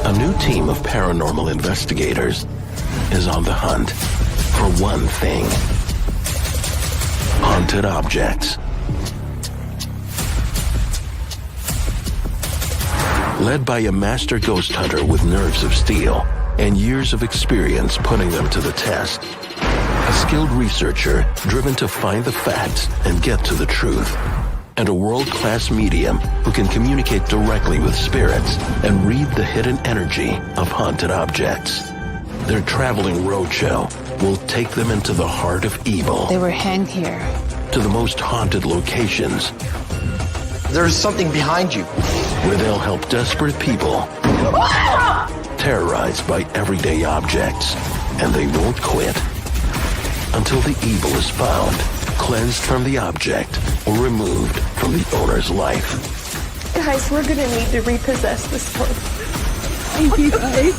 A new team of paranormal investigators is on the hunt for one thing: haunted objects. Led by a master ghost hunter with nerves of steel and years of experience putting them to the test, a skilled researcher driven to find the facts and get to the truth, and a world-class medium who can communicate directly with spirits and read the hidden energy of haunted objects. Their traveling roadshow will take them into the heart of evil. They were hanged here. To the most haunted locations. There's something behind you. Where they'll help desperate people terrorized by everyday objects. And they won't quit until the evil is found, cleansed from the object, or removed from the owner's life. Guys, we're gonna need to repossess this one. Thank you, guys.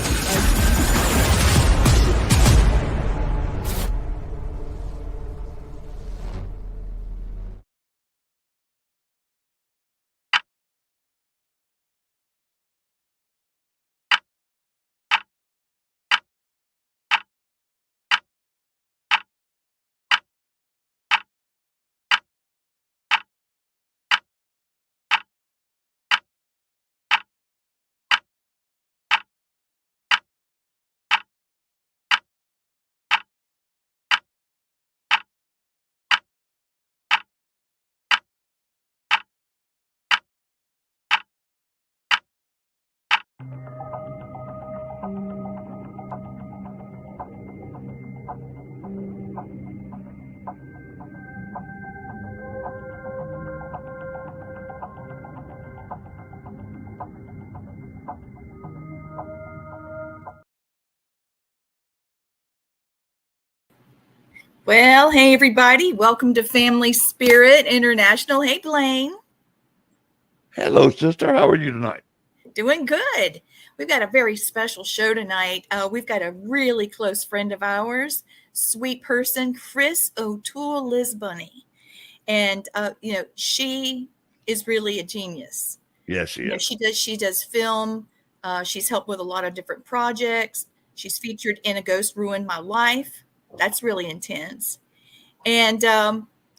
Well, hey, everybody. Welcome to Family Spirit International. Hey, Blaine. Hello, sister. How are you tonight? Doing good. We've got a very special show tonight. We've got a really close friend of ours, sweet person, Chris O'Toole Lisbony. And, she is really a genius. Yes, she is. She does film. She's helped with a lot of different projects. She's featured in A Ghost Ruined My Life. That's really intense. And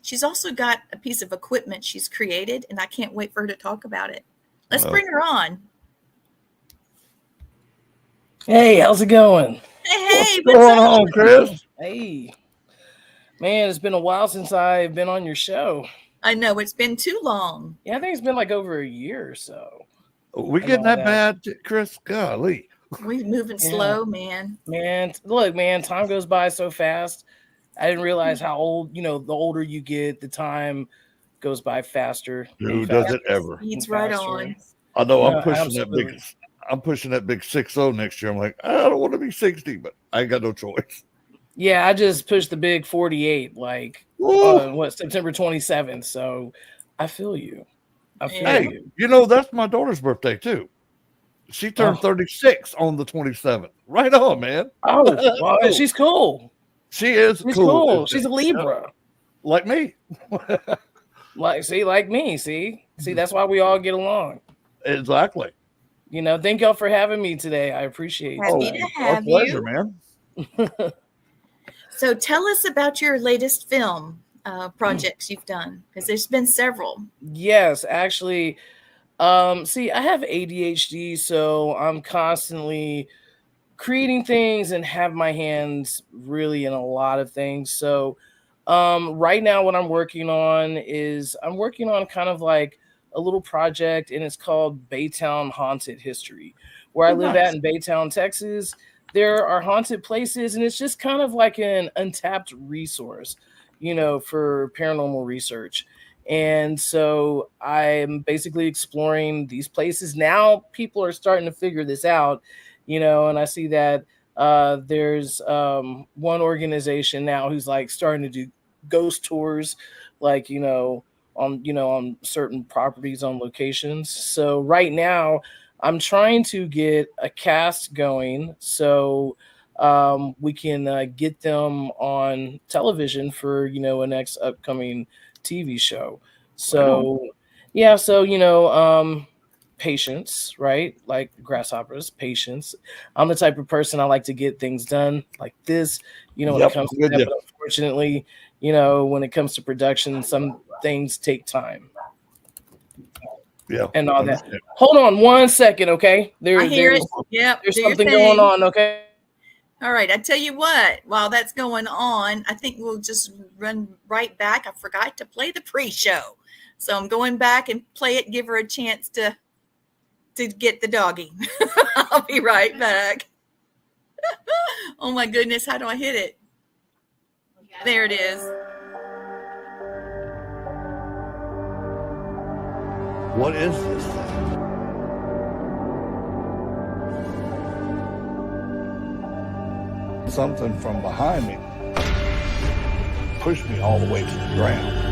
she's also got a piece of equipment she's created, and I can't wait for her to talk about it. Let's bring her on. Hey, how's it going? Hey, What's going on, Chris? Hey. Man, it's been a while since I've been on your show. I know, it's been too long. Yeah, I think it's been like over a year or so. We getting that bad, Chris? Golly. We're moving slow, man. Man, look, man, time goes by so fast. I didn't realize how old, the older you get, the time goes by faster. Who does it ever? He's right on. I know I'm pushing that big 6-0 next year. I'm like, I don't want to be 60, but I ain't got no choice. Yeah, I just pushed the big 48, September 27th. So I feel you. Hey, that's my daughter's birthday too. She turned 36 on the 27th. Right on, man. Oh, well, she's cool. She is cool. She's a Libra. Like me. like me. See, that's why we all get along. Exactly. Thank y'all for having me today. I appreciate it. Happy to have our pleasure, man. So tell us about your latest film projects you've done, because there's been several. Yes, actually. I have ADHD, so I'm constantly creating things and have my hands really in a lot of things. So right now what I'm working on kind of like a little project, and it's called Baytown Haunted History. Where I live at in Baytown, Texas, there are haunted places, and it's just kind of like an untapped resource, for paranormal research. And so I'm basically exploring these places. Now people are starting to figure this out, and I see that there's one organization now who's like starting to do ghost tours, on certain properties, on locations. So right now I'm trying to get a cast going so we can get them on television for, a next upcoming TV show. So, patience, right? Like grasshoppers, patience. I'm the type of person I like to get things done like this, when it comes to that. But unfortunately, when it comes to production, some things take time. Yeah. And all that. Hold on 1 second, okay? I hear it. Yep. There's something going on, okay? All right. I tell you what, while that's going on, I think we'll just run right back. I forgot to play the pre-show. So I'm going back and play it, give her a chance to get the doggy. I'll be right back. Oh my goodness, how do I hit it? There it is. What is this thing? Something from behind me pushed me all the way to the ground.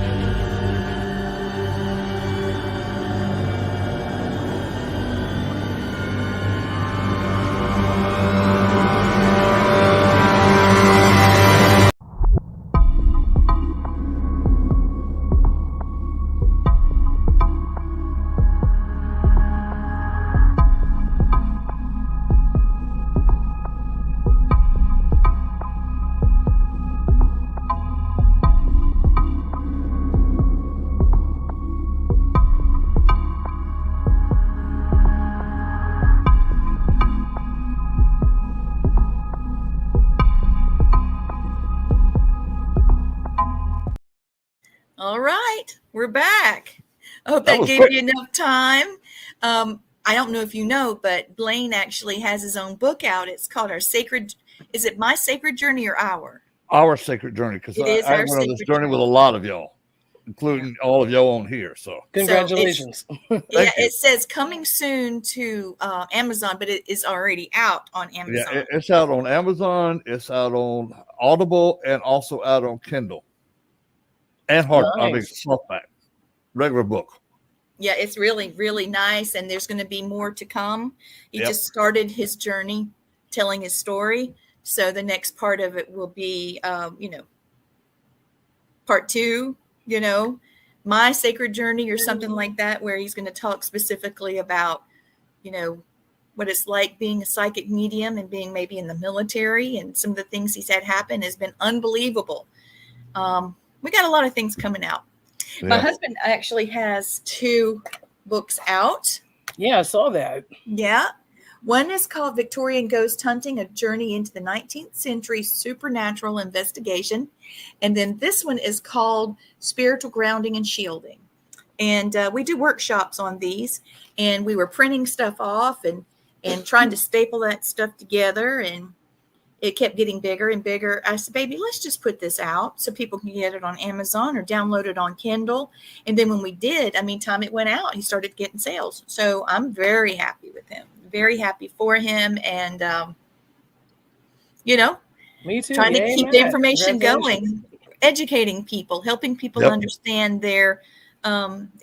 All right, we're back. I hope that gave you enough time. I don't know if you know, but Blaine actually has his own book out. It's called Is it My Sacred Journey or Our? Our Sacred Journey, because I went on this journey with a lot of y'all, including all of y'all on here. So congratulations. It says coming soon to Amazon, but it is already out on Amazon. Yeah, it's out on Amazon. It's out on Audible and also out on Kindle. And softback, regular book. Yeah, it's really, really nice. And there's going to be more to come. He just started his journey telling his story. So the next part of it will be, part 2, My Sacred Journey or something like that, where he's going to talk specifically about, what it's like being a psychic medium and being maybe in the military, and some of the things he's had happen has been unbelievable. We got a lot of things coming out. Yeah. My husband actually has 2 books out. Yeah, I saw that. Yeah. One is called Victorian Ghost Hunting, A Journey into the 19th Century Supernatural Investigation. And then this one is called Spiritual Grounding and Shielding. And we do workshops on these. And we were printing stuff off and trying to staple that stuff together. And it kept getting bigger and bigger. I said, baby, let's just put this out so people can get it on Amazon or download it on Kindle. And then when we did, time it went out, he started getting sales. So I'm very happy with him, very happy for him. And, me too. Trying to keep the information going, educating people, helping people understand their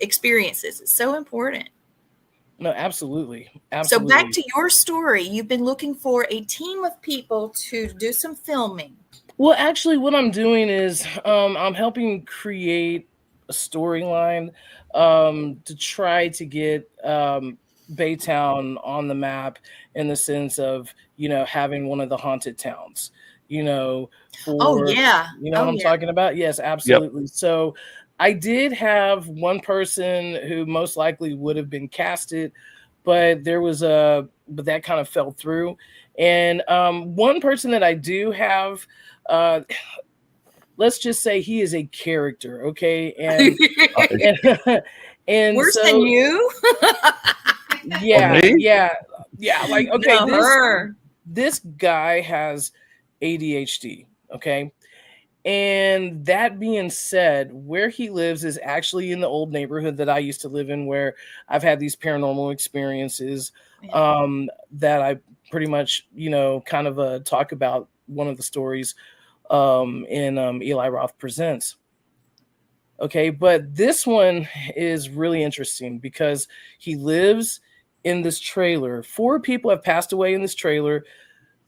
experiences. It's so important. No, absolutely. So back to your story. You've been looking for a team of people to do some filming. Well, actually, what I'm doing is I'm helping create a storyline to try to get Baytown on the map in the sense of, having one of the haunted towns, what I'm talking about? Yes, absolutely. Yep. So I did have one person who most likely would have been casted, but but that kind of fell through. And one person that I do have, let's just say he is a character, okay? And and worse than you? Yeah. Like, okay, this guy has ADHD, okay? And that being said, where he lives is actually in the old neighborhood that I used to live in, where I've had these paranormal experiences that I pretty much, kind of talk about one of the stories in Eli Roth Presents. Okay, but this one is really interesting because he lives in this trailer. 4 people have passed away in this trailer.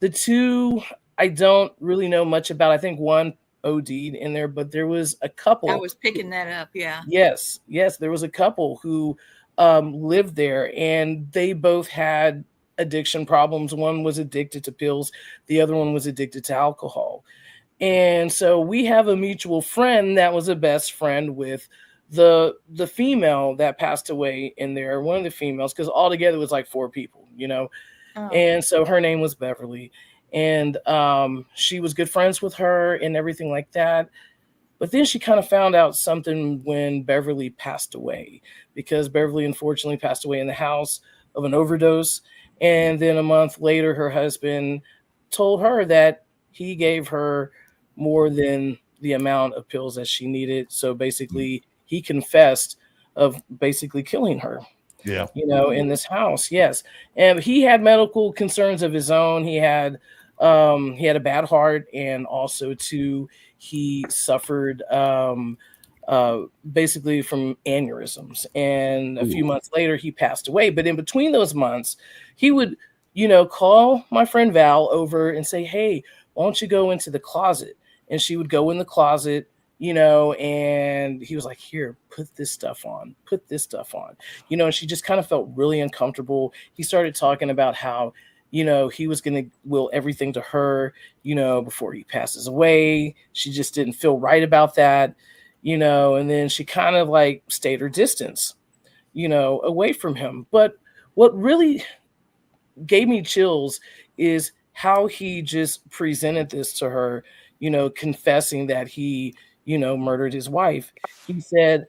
The 2 I don't really know much about. I think one OD'd in there, but there was a couple. I was picking that up. Yeah. Yes. There was a couple who lived there, and they both had addiction problems. One was addicted to pills, the other one was addicted to alcohol. And so we have a mutual friend that was a best friend with the female that passed away in there, one of the females, because altogether it was like 4 people, you know. Oh. And so her name was Beverly, and she was good friends with her and everything like that. But then she kind of found out something when Beverly passed away, because Beverly unfortunately passed away in the house of an overdose. And then a month later, her husband told her that he gave her more than the amount of pills that she needed. So basically, he confessed of basically killing her. Yeah. You know, in this house. Yes. And he had medical concerns of his own. He had a bad heart, and also too, he suffered basically from aneurysms. And a few months later, he passed away. But in between those months, he would, you know, call my friend Val over and say, "Hey, why don't you go into the closet?" And she would go in the closet, you know, and he was like, "Here, put this stuff on, you know. And she just kind of felt really uncomfortable. He started talking about how, you know, he was going to will everything to her, you know, before he passes away. She just didn't feel right about that, you know, and then she kind of like stayed her distance, you know, away from him. But what really gave me chills is how he just presented this to her, you know, confessing that he, you know, murdered his wife. He said,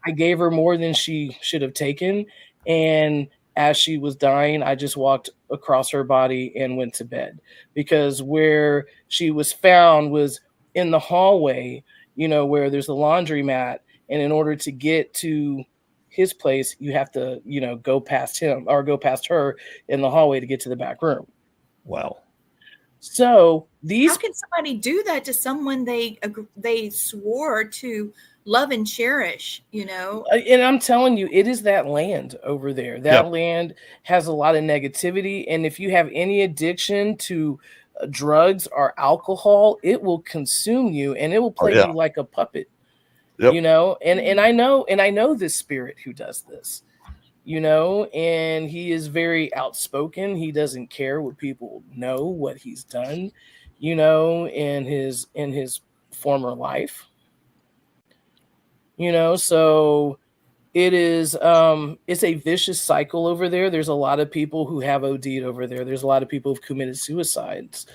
"I gave her more than she should have taken. And as she was dying, I just walked across her body and went to bed, because where she was found was in the hallway, you know, where there's a laundromat. And in order to get to his place, you have to, you know, go past him or go past her in the hallway to get to the back room." Wow. So How can somebody do that to someone they swore to love and cherish, you know? And I'm telling you, it is that land over there. That Yeah. land has a lot of negativity. And if you have any addiction to drugs or alcohol, it will consume you, and it will play yeah. you like a puppet, Yep. you know? And I know this spirit who does this, you know, and he is very outspoken. He doesn't care what people know, what he's done, you know, in his former life. You know, so it is it's a vicious cycle over there. There's a lot of people who have OD'd over there. There's a lot of people who've committed suicides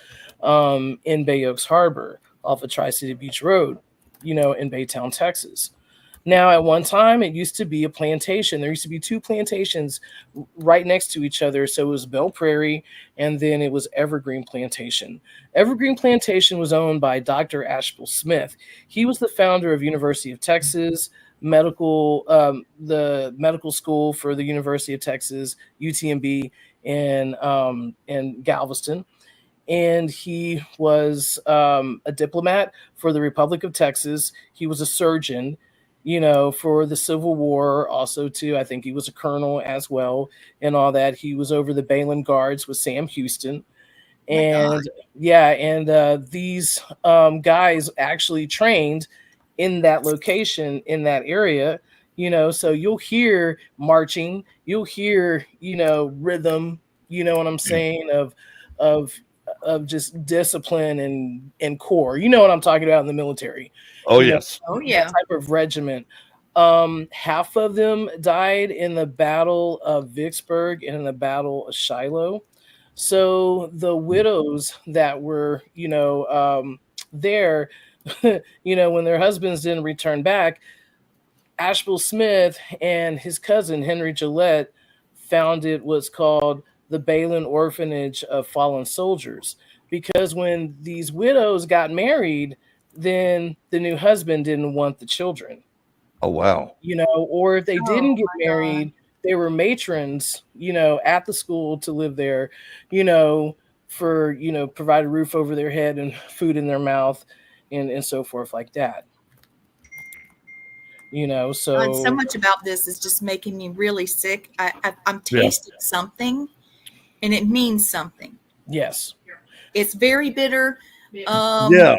in Bay Oaks Harbor off of Tri-City Beach Road, you know, in Baytown, Texas. Now, at one time, it used to be a plantation. There used to be 2 plantations right next to each other. So it was Belle Prairie, and then it was Evergreen Plantation. Evergreen Plantation was owned by Dr. Ashbel Smith. He was the founder of University of Texas the medical school for the University of Texas, UTMB, in Galveston. And he was a diplomat for the Republic of Texas. He was a surgeon, you know, for the Civil War also too. I think he was a colonel as well and all that. He was over the Bayland Guards with Sam Houston. And these guys actually trained in that location, in that area, you know, so you'll hear marching, you'll hear, you know, rhythm, you know what I'm saying, of just discipline and core, you know what I'm talking about in the military. Oh, You know, yes. Oh yeah. that type of regiment. Half of them died in the Battle of Vicksburg and in the Battle of Shiloh. So the widows that were, you know, there, you know, when their husbands didn't return back, Ashbel Smith and his cousin Henry Gillette founded what's called the Bayland Orphanage of Fallen Soldiers, because when these widows got married, then the new husband didn't want the children, Oh, wow. you know, or if they didn't get my God. married, they were matrons, you know, at the school to live there, you know, for, you know, provide a roof over their head and food in their mouth and so forth like that. You know, God, so so much about this is just making me really sick. I'm Yeah. tasting something, and it means something. yes. It's very bitter. Yeah.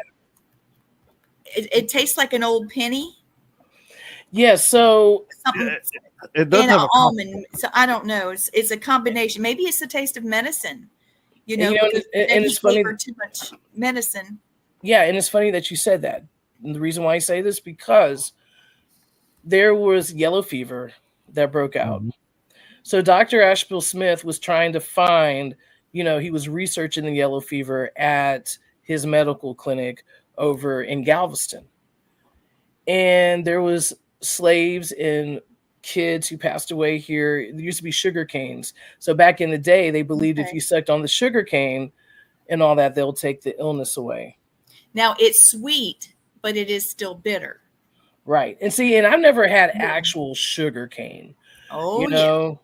It tastes like an old penny. Yeah, so Something. It does and have a almond. So I don't know. It's a combination. Maybe it's the taste of medicine. You know, because and it's funny. Too much medicine. Yeah, and it's funny that you said that. And the reason why I say this because there was yellow fever that broke out. Mm-hmm. So Dr. Asheville Smith was trying to find, he was researching the yellow fever at his medical clinic over in Galveston. And there was slaves and kids who passed away here. There used to be sugar canes. So back in the day, they believed if you sucked on the sugar cane and all that, they'll take the illness away. Now it's sweet, but it is still bitter. Right. And see, and I've never had actual sugar cane. Oh,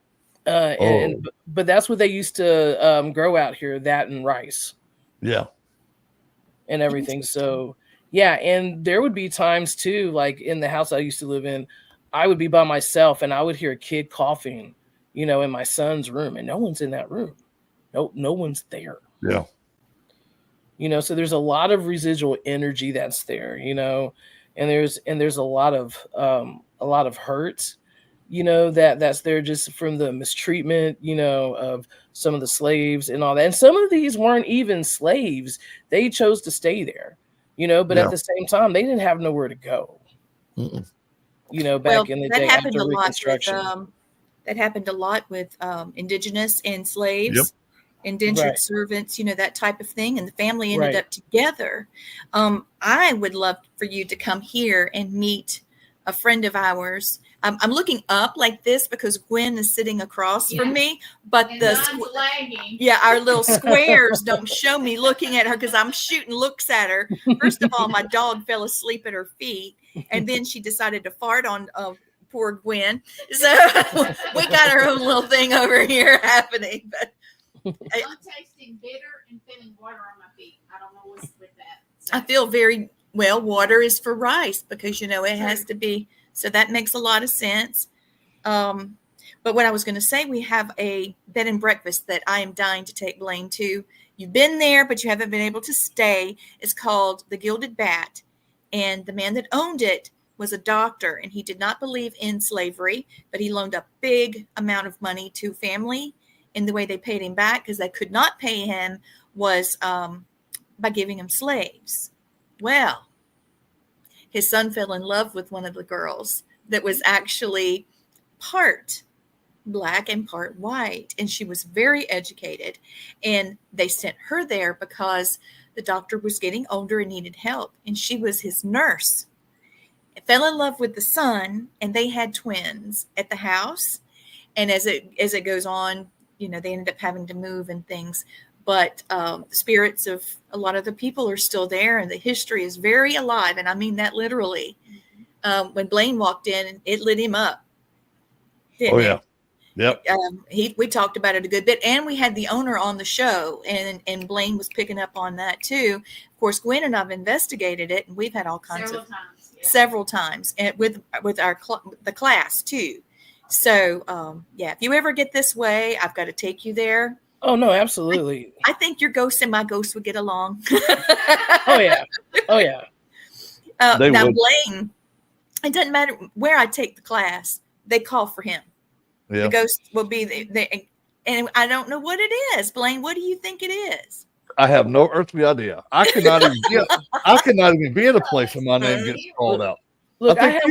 But that's what they used to grow out here, that and rice. Yeah. And everything. So, yeah. And there would be times too, like in the house I used to live in, I would be by myself and I would hear a kid coughing, in my son's room, and no one's in that room. No one's there. Yeah. So there's a lot of residual energy that's there, and there's a lot of hurt, that's there just from the mistreatment, of some of the slaves and all that. And some of these weren't even slaves. They chose to stay there, but at the same time, they didn't have nowhere to go. Mm-mm. Back in the day after Reconstruction. That happened a lot with indigenous and slaves. Yep. Indentured servants, that type of thing. And the family ended up together. I would love for you to come here and meet a friend of ours. I'm looking up like this because Gwen is sitting across from me, but our little squares don't show me looking at her because I'm shooting looks at her. First of all, my dog fell asleep at her feet, and then she decided to fart on poor Gwen. So we got our own little thing over here happening. But I'm tasting bitter and feeling water on my feet. I don't know what's with that. So. I feel very well. Water is for rice because it has to be. So that makes a lot of sense. But what I was going to say, we have a bed and breakfast that I am dying to take Blaine to. You've been there, but you haven't been able to stay. It's called the Gilded Bat, and the man that owned it was a doctor, and he did not believe in slavery, but he loaned a big amount of money to family. And the way they paid him back, because they could not pay him, was by giving him slaves. Well, his son fell in love with one of the girls that was actually part black and part white. And she was very educated. And they sent her there because the doctor was getting older and needed help. And she was his nurse. Fell in love with the son, and they had twins at the house. And as it goes on, they ended up having to move and things, but the spirits of a lot of the people are still there, and the history is very alive. And I mean that literally. When Blaine walked in, it lit him up. Didn't it? Yep. We talked about it a good bit, and we had the owner on the show, and Blaine was picking up on that too. Of course, Gwen and I've investigated it, and we've had all kinds several times, and with the class too. So, if you ever get this way, I've got to take you there. Oh, no, absolutely. I think your ghost and my ghost would get along. Oh, yeah. Now, would. Blaine, it doesn't matter where I take the class, they call for him. Yeah. The ghost will be there. And I don't know what it is. Blaine, what do you think it is? I have no earthly idea. I cannot even be in a place where my name gets called out. Look, I think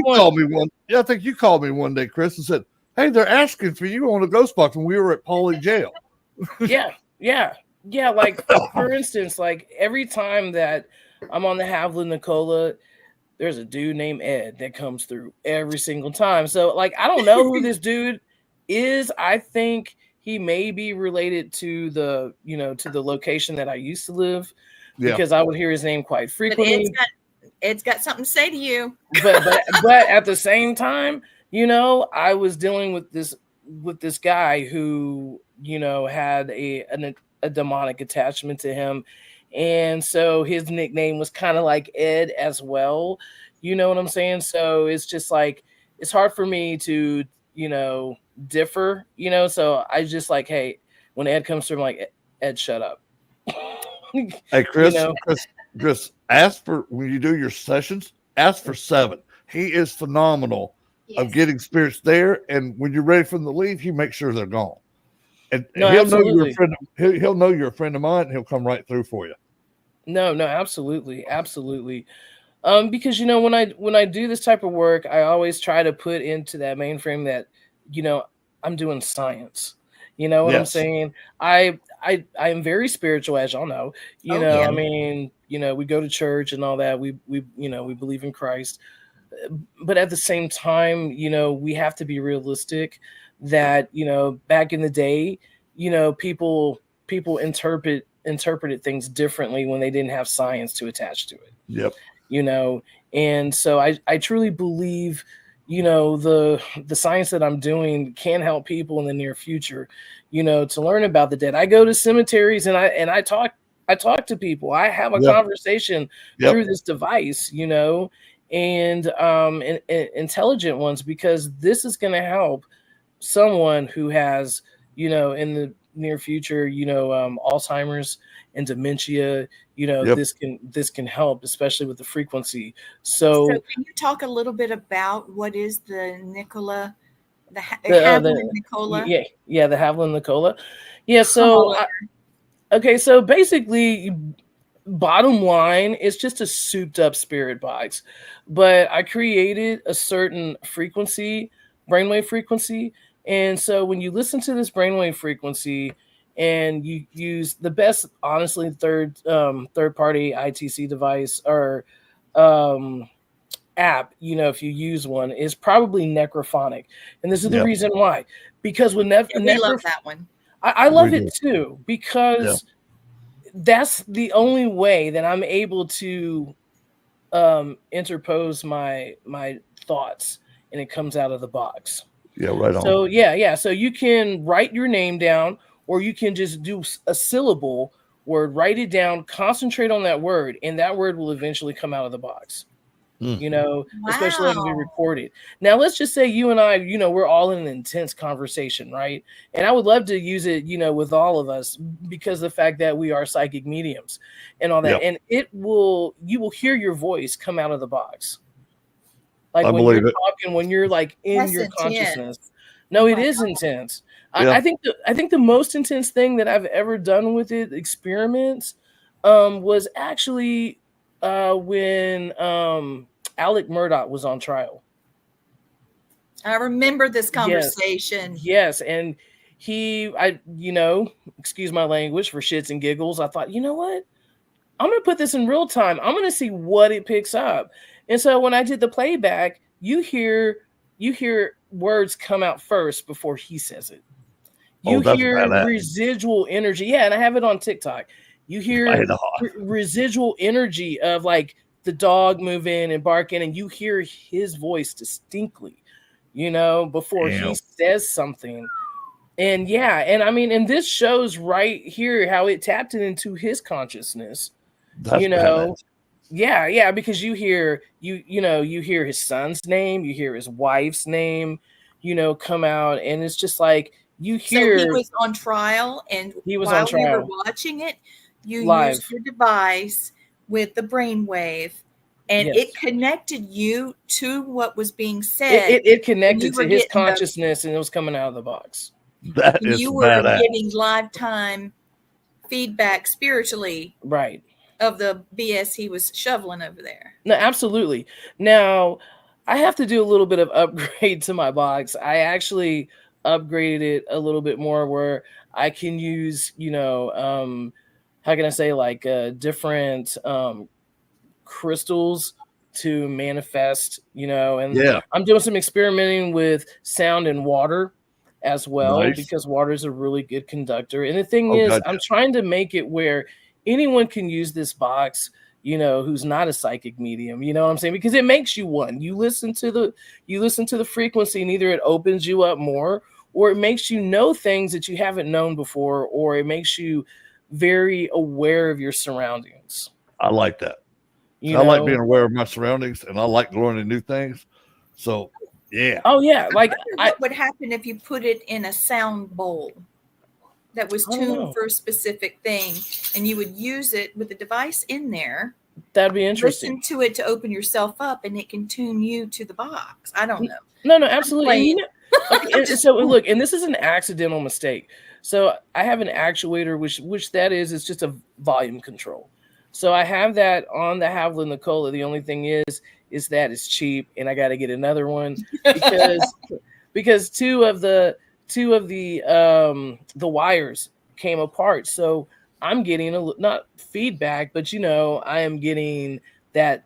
you called me one day, Chris, and said, "Hey, they're asking for you on the ghost box when we were at Pauly jail." Yeah. Like for instance, like every time that I'm on the Haviland Nicola, there's a dude named Ed that comes through every single time. So like I don't know who this dude is. I think he may be related to the location that I used to live because I would hear his name quite frequently. It's got something to say to you. but at the same time, I was dealing with this guy who, had a demonic attachment to him. And so his nickname was kind of like Ed as well. You know what I'm saying? So it's just like, it's hard for me to, differ, so I just like, hey, when Ed comes through, I'm like, Ed, shut up. Hey, Chris, Chris, ask for, when you do your sessions, ask for 7. He is phenomenal of getting spirits there. And when you're ready for them to leave, you make sure they're gone. And No, he'll know you're a absolutely. friend. He'll know you're a friend of mine, and he'll come right through for you. No, absolutely. Because when I do this type of work, I always try to put into that mainframe that, I'm doing science. You know what I'm Yes. saying? I am very spiritual, as y'all know. I mean, we go to church and all that. We believe in Christ. But at the same time, we have to be realistic that, back in the day, people interpreted things differently when they didn't have science to attach to it. Yep. And so I truly believe, the science that I'm doing can help people in the near future, to learn about the dead. I go to cemeteries and I talk to people. I have a conversation through this device, and intelligent ones, because this is going to help someone who has, in the near future, Alzheimer's and dementia. This can help, especially with the frequency. So can you talk a little bit about what is the Nicola, the Haviland Nicola? Yeah, the Haviland Nicola. Yeah, so so basically, bottom line, it's just a souped up spirit box, but I created a certain frequency, brainwave frequency. And so when you listen to this brainwave frequency and you use the best, honestly, third party ITC device or app, if you use one, is probably Necrophonic. And this is the reason why. Because with we love that one. I love it too, because that's the only way that I'm able to interpose my thoughts, and it comes out of the box. Yeah, right on. So so you can write your name down, or you can just do a syllable word, write it down, concentrate on that word, and that word will eventually come out of the box. Especially as we record it. Now, let's just say you and I, we're all in an intense conversation, right? And I would love to use it, with all of us, because of the fact that we are psychic mediums and all that. And you will hear your voice come out of the box. Like when you're talking, when you're like in That's your intense. consciousness. No, it is intense. I think the most intense thing that I've ever done with it, experiments, was actually when Alec Murdoch was on trial. I remember this conversation. Yes. And excuse my language, for shits and giggles, I thought, you know what? I'm going to put this in real time. I'm going to see what it picks up. And so when I did the playback, you hear words come out first before he says it. You hear residual energy. Yeah, and I have it on TikTok. You hear residual energy of like the dog moving and barking, and you hear his voice distinctly, before he says something. And I mean, and this shows right here how it tapped it into his consciousness. That's badass. Yeah, because you hear his son's name, you hear his wife's name, come out, and it's just like you hear. So he was on trial, and he was while on trial. we were watching it, you live. used your device with the brainwave, and it connected you to what was being said. It connected to his consciousness, and it was coming out of the box. That is you were getting lifetime feedback spiritually, right, of the BS he was shoveling over there. No, absolutely. Now, I have to do a little bit of upgrade to my box. I actually upgraded it a little bit more where I can use, how can I say, like different crystals to manifest, and I'm doing some experimenting with sound and water as well, because water is a really good conductor. And the thing is, I'm trying to make it where anyone can use this box, who's not a psychic medium, you know what I'm saying? Because it makes you one. You listen to the frequency, and either it opens you up more, or it makes you know things that you haven't known before, or it makes you very aware of your surroundings. I like that. I like being aware of my surroundings, and I like learning new things. So, yeah. Oh, yeah. Like, what would happen if you put it in a sound bowl that was tuned for a specific thing, and you would use it with the device in there, That'd be interesting. Listen to it to open yourself up, and it can tune you to the box. I don't know. No, absolutely. And, you know, okay, and Just- so look, and this is an accidental mistake. So I have an actuator, which that is, it's just a volume control. So I have that on the Havilland Nicola. The only thing is that it's cheap, and I got to get another one because two of the wires came apart. So I'm getting not feedback, but you know, I am getting that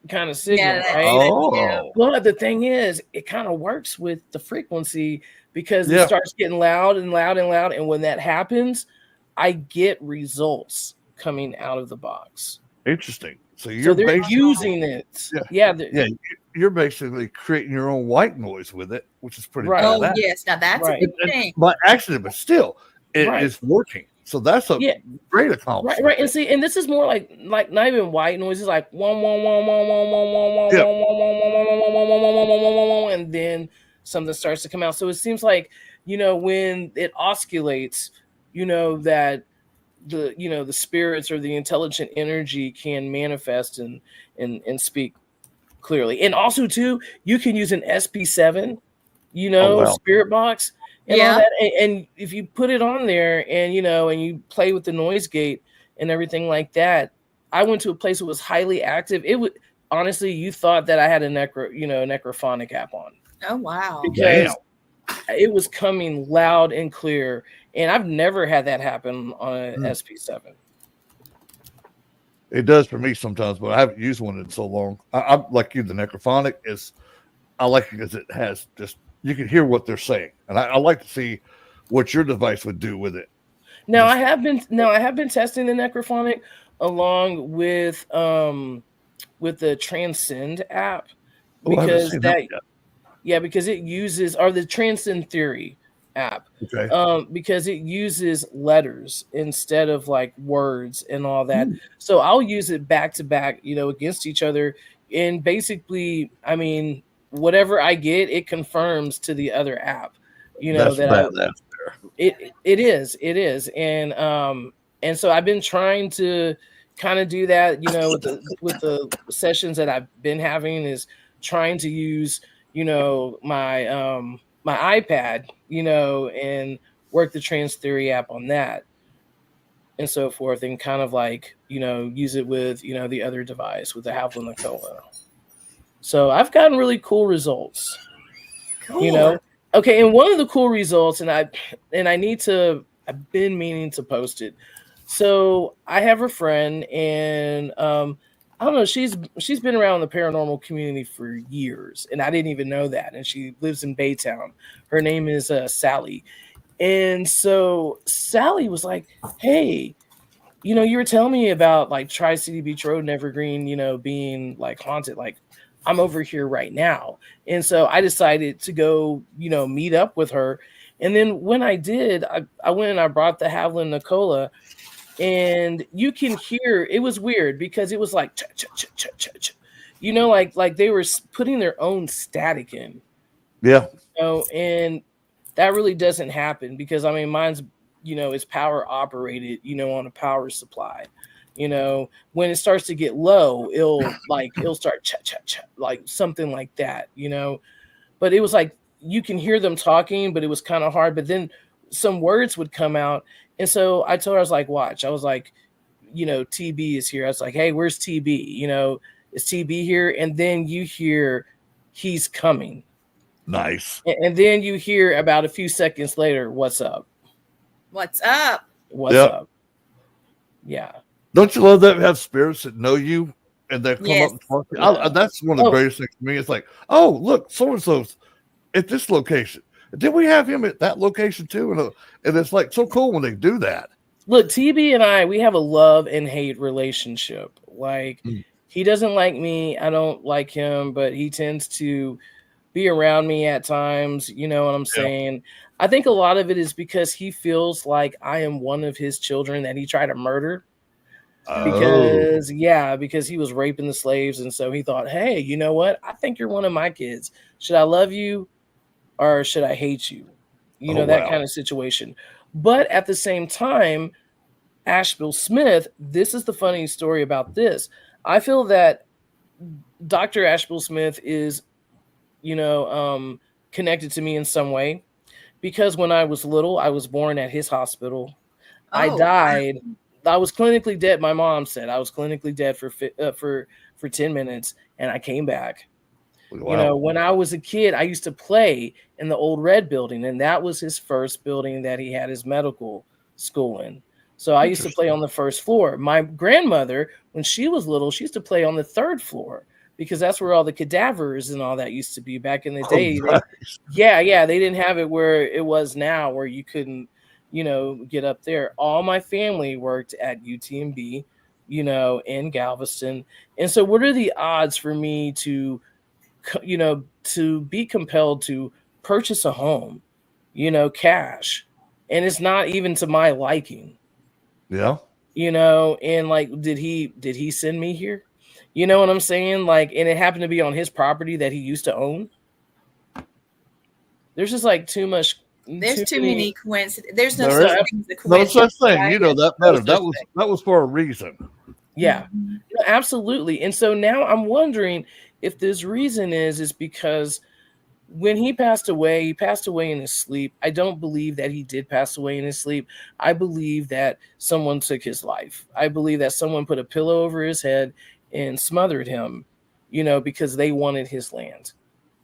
kind of signal, right? Oh, Well, the thing is, it kind of works with the frequency because it starts getting loud and loud and loud, and when that happens, I get results coming out of the box. interesting. So you're they're using it. Yeah. You're basically creating your own white noise with it, which is pretty Right. Oh badass. yes, now that's a good thing. By accident, but still, it is working. So that's a great accomplishment. Right. And see, and this is more like not even white noise. It's like one, and then something starts to come out. So it seems like, you know, when it oscillates, you know, that the spirits or the intelligent energy can manifest and speak clearly. And also too, you can use an SP7, spirit box. And all that, and if you put it on there and and you play with the noise gate and everything like that, I went to a place that was highly active. It would honestly, you thought that I had a necrophonic app on. Oh wow! Because it was coming loud and clear, and I've never had that happen on an SP7. It does for me sometimes, but I haven't used one in so long. I'm like you. The necrophonic I like it because it has just. You can hear what they're saying, and I like to see what your device would do with it. Now I have been testing the necrophonic along with the Transcend app because because it uses the Transcend Theory app. Okay. Because it uses letters instead of like words and all that. So I'll use it back to back, against each other, and basically, I mean, whatever I get, it confirms to the other app, that's that it is. And so I've been trying to kind of do that, with the sessions that I've been having, is trying to use, my iPad, and work the Trans Theory app on that and so forth, and kind of like, use it with, the other device with the Havilland Nicola. So I've gotten really cool results, Cool. Okay. And one of the cool results, and I've been meaning to post it. So I have a friend, and I don't know, she's been around the paranormal community for years, and I didn't even know that. And she lives in Baytown. Her name is Sally. And so Sally was like, hey, you were telling me about like Tri-City Beach Road and Evergreen, being like haunted. Like, I'm over here right now. And so I decided to go, meet up with her. And then when I did, I went and I brought the Havilland Nicola, and you can hear, it was weird because it was like, like they were putting their own static in. Yeah. And that really doesn't happen because, I mean, mine's, is power operated, on a power supply. When it starts to get low, it'll start like something like that, but it was like, you can hear them talking, but it was kind of hard. But then some words would come out. And so I told her, I was like, watch, I was like, TB is here. I was like, hey, where's TB? Is TB here? And then you hear he's coming. Nice. And then you hear about a few seconds later, what's up? What's up? What's up? Yeah. Don't you love that we have spirits that know you and they come up and talk to you? That's one of the greatest things to me. It's like, oh, look, so-and-so's at this location. Did we have him at that location too? And it's like so cool when they do that. Look, TB and we have a love and hate relationship. Like, he doesn't like me. I don't like him, but he tends to be around me at times. You know what I'm saying? I think a lot of it is because he feels like I am one of his children that he tried to murder. Because he was raping the slaves. And so he thought, hey, you know what? I think you're one of my kids. Should I love you or should I hate you? That kind of situation. But at the same time, Asheville Smith, this is the funny story about this. I feel that Dr. Asheville Smith is, connected to me in some way, because when I was little, I was born at his hospital. I died. I was clinically dead. My mom said I was clinically dead for 10 minutes, and I came back. Wow. When I was a kid, I used to play in the old red building, and that was his first building that he had his medical school in. So I used to play on the first floor. My grandmother, when she was little, she used to play on the third floor, because that's where all the cadavers and all that used to be back in the day. Nice. They didn't have it where it was now, where you couldn't, get up there. All my family worked at UTMB, in Galveston. And so what are the odds for me to be compelled to purchase a home, cash, and it's not even to my liking? Yeah. And like, did he send me here? You know what I'm saying? Like, and it happened to be on his property that he used to own. There's just like too much. There's too many coincidences. There's no There such is thing as a no coincidence. such thing. right? You know that better. That was for a reason. Yeah, no, absolutely. And so now I'm wondering if this reason is because when he passed away in his sleep. I don't believe that he did pass away in his sleep. I believe that someone took his life. I believe that someone put a pillow over his head and smothered him, because they wanted his land.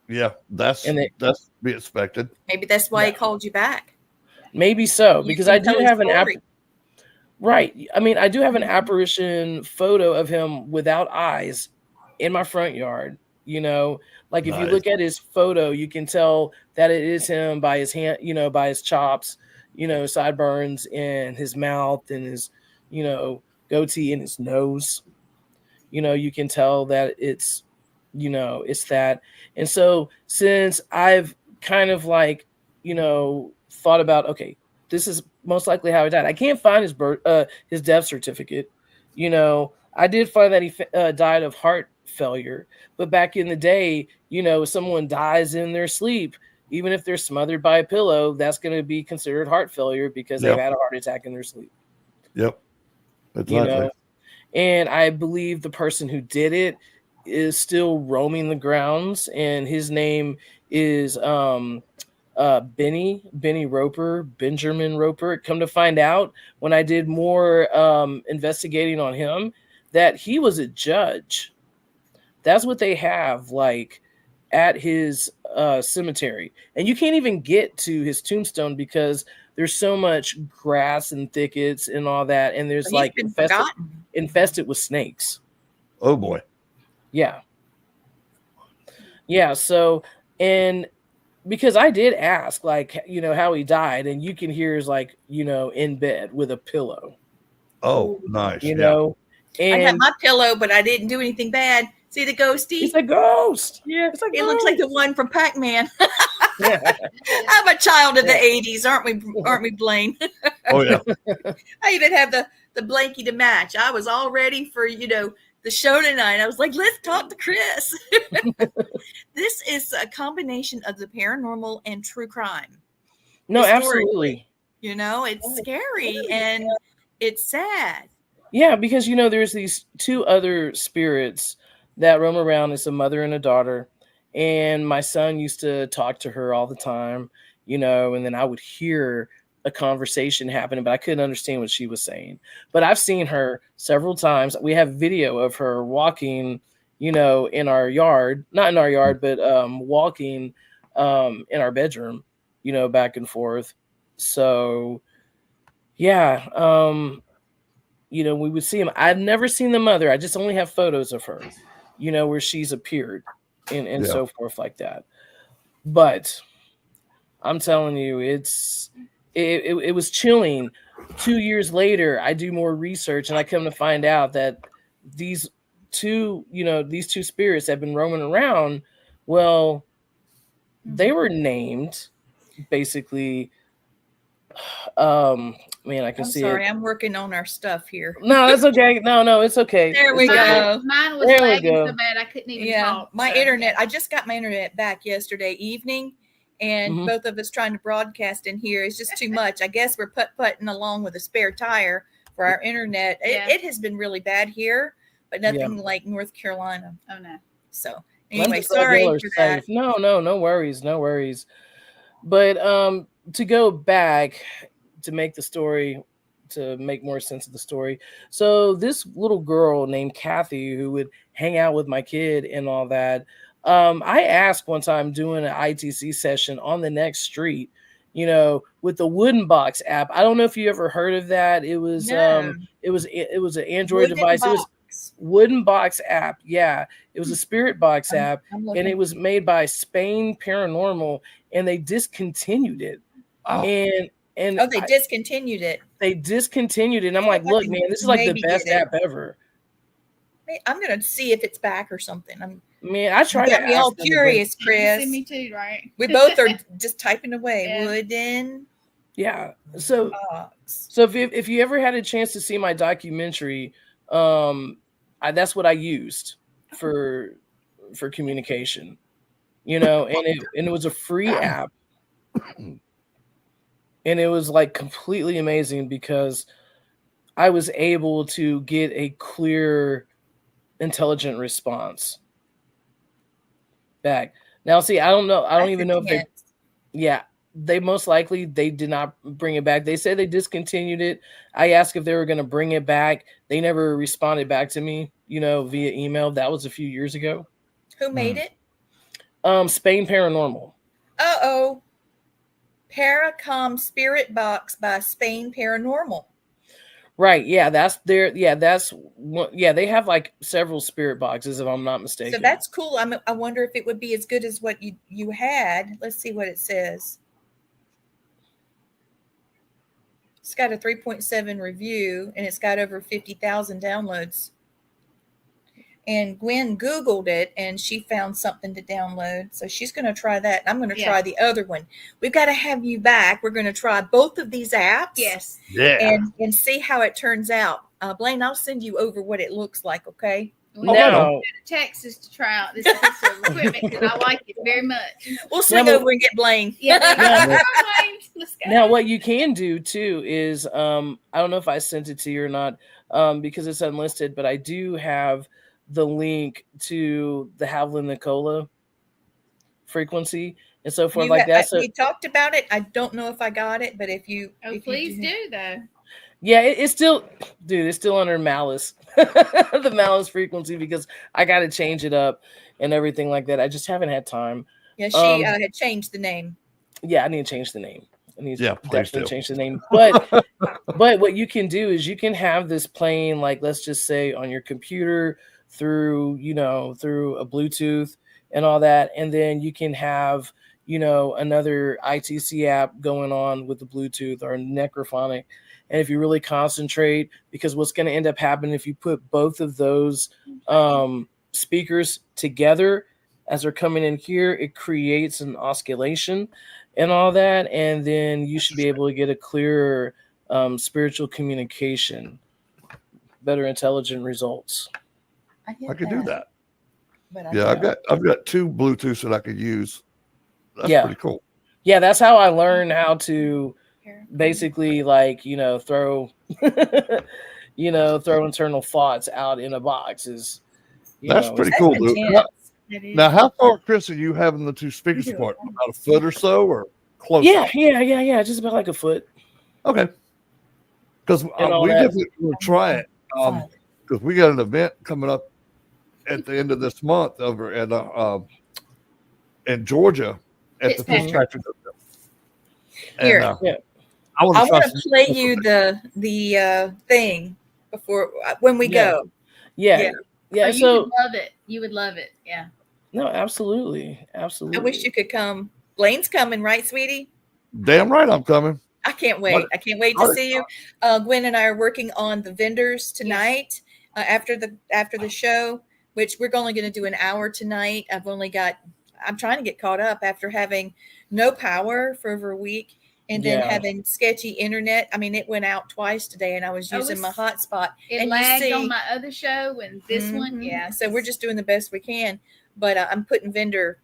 Yeah, that's to be expected. Maybe that's why he called you back. Maybe so, because I do have right. I mean, I do have an apparition photo of him without eyes in my front yard. Like if you look at his photo, you can tell that it is him by his hand, by his chops, sideburns, and his mouth, and his, goatee, and his nose. You can tell that it's that. And so since I've kind of like, thought about, okay, this is most likely how he died. I can't find his death certificate. I did find that he died of heart failure, but back in the day, if someone dies in their sleep, even if they're smothered by a pillow, that's going to be considered heart failure because they've had a heart attack in their sleep. Yep. Exactly. And I believe the person who did it is still roaming the grounds, and his name is Benjamin Roper. Come to find out, when I did more investigating on him, that he was a judge. That's what they have like at his cemetery, and you can't even get to his tombstone because there's so much grass and thickets and all that, and there's like infested with snakes. Oh boy. Yeah. So, and because I did ask, like, how he died, and you can hear is like, in bed with a pillow. Oh, nice. And I had my pillow, but I didn't do anything bad. See the ghosty? It's a ghost. Yeah, it's like it looks like the one from Pac-Man. Yeah. I'm a child of the 80s, aren't we, Blaine? Oh yeah. I even have the blankie to match. I was all ready for the show tonight. I was like, let's talk to Chris. This is a combination of the paranormal and true crime. No, absolutely. It's scary and it's sad. Yeah, because there's these two other spirits that roam around. It's a mother and a daughter, and my son used to talk to her all the time, and then I would hear a conversation happening, but I couldn't understand what she was saying. But I've seen her several times. We have video of her walking, in our yard, not in our yard, but walking in our bedroom, back and forth. So yeah, we would see him. I've never seen the mother. I just only have photos of her, where she's appeared and so forth like that. But I'm telling you, it was chilling. 2 years later, I do more research, and I come to find out that these two spirits have been roaming around. Well, they were named basically. Man, I can see sorry, it. I'm working on our stuff here. No, it's okay. No, it's okay. There we go. Mine was There we lagging go. so bad I couldn't even Yeah, talk. my internet. I just got my internet back yesterday evening, and both of us trying to broadcast in here is just too much. I guess we're putt-putting along with a spare tire for our internet. Yeah. It has been really bad here, but nothing like North Carolina. Oh no. So I'm anyway, just glad sorry y'all are for that. safe. No worries. But to go back to make the story, to make more sense of the story. So this little girl named Kathy, who would hang out with my kid and all that, I asked one time doing an ITC session on the next street, with the Wooden Box app. I don't know if you ever heard of that. It was No. it was an Android Wooden device. It was Box. Wooden Box app. Yeah, it was a spirit box app, I'm and looking. it was made by Spain Paranormal, and they discontinued it. Oh. And Oh, they discontinued it. they discontinued it. And I'm Oh, like, I look, can man, this is like the maybe best get it. app ever. I'm gonna see if it's back or something. Man, I tried to Got me all ask them to curious, See Chris. me too, right? We both are just typing away. Yeah. Wooden yeah. So Box. if you ever had a chance to see my documentary, that's what I used for communication, and it was a free app. And it was like completely amazing because I was able to get a clear, intelligent response back. Now, see, I don't know. I don't even know if they most likely they did not bring it back. They said they discontinued it. I asked if they were going to bring it back. They never responded back to me, via email. That was a few years ago. Who made it? Spain Paranormal. Uh-oh. Paracom Spirit Box by Spain Paranormal. Right. Yeah, that's their. Yeah, that's one. Yeah, they have like several spirit boxes, if I'm not mistaken. So that's cool. I wonder if it would be as good as what you had. Let's see what it says. It's got a 3.7 review, and it's got over 50,000 downloads. And Gwen Googled it, and she found something to download. So she's going to try that. I'm going to try the other one. We've got to have you back. We're going to try both of these apps. Yes. Yeah. And see how it turns out. Blaine, I'll send you over what it looks like, okay? We got to go to Texas to try out this piece of equipment because I like it very much. We'll swing over and get Blaine. Yeah. Now, what you can do too is, I don't know if I sent it to you or not, because it's unlisted, but I do have the link to the Havlin Nicola frequency and so forth like that. So we talked about it. I don't know if I got it, but if please do though. Yeah, it's still, dude, it's still under Malice, the Malice frequency, because I got to change it up and everything like that. I just haven't had time. Yeah, she had changed the name. Yeah, I need to change the name. I need to definitely change the name. But what you can do is you can have this playing, like, let's just say on your computer through a Bluetooth and all that. And then you can have, another ITC app going on with the Bluetooth or Necrophonic. And if you really concentrate, because what's going to end up happening if you put both of those speakers together as they're coming in here, it creates an oscillation and all that. And then you should be able to get a clearer spiritual communication, better intelligent results. I could do that. But I've got two Bluetooths that I could use. That's pretty cool. Yeah, that's how I learned how to basically, like, throw throw internal thoughts out in a box. That's pretty cool, dude. Now, how far, Chris, are you having the two speakers apart? About a foot or so, or close? Yeah, just about like a foot. Okay. Because we definitely will try it. Because we got an event coming up at the end of this month over at in Georgia at the Fish Factory. Here, I want to play you the thing before when we go. Yeah. Oh, so you would love it. You would love it. Yeah. No, absolutely. I wish you could come. Blaine's coming, right, sweetie? Damn right, I'm coming. I can't wait. I can't wait to see you. Gwen and I are working on the vendors tonight after the show, which we're only going to do an hour tonight. I'm trying to get caught up after having no power for over a week and then having sketchy internet. I mean, it went out twice today and I was using my hotspot. It lagged on my other show and this one. Yeah. So we're just doing the best we can, but I'm putting vendor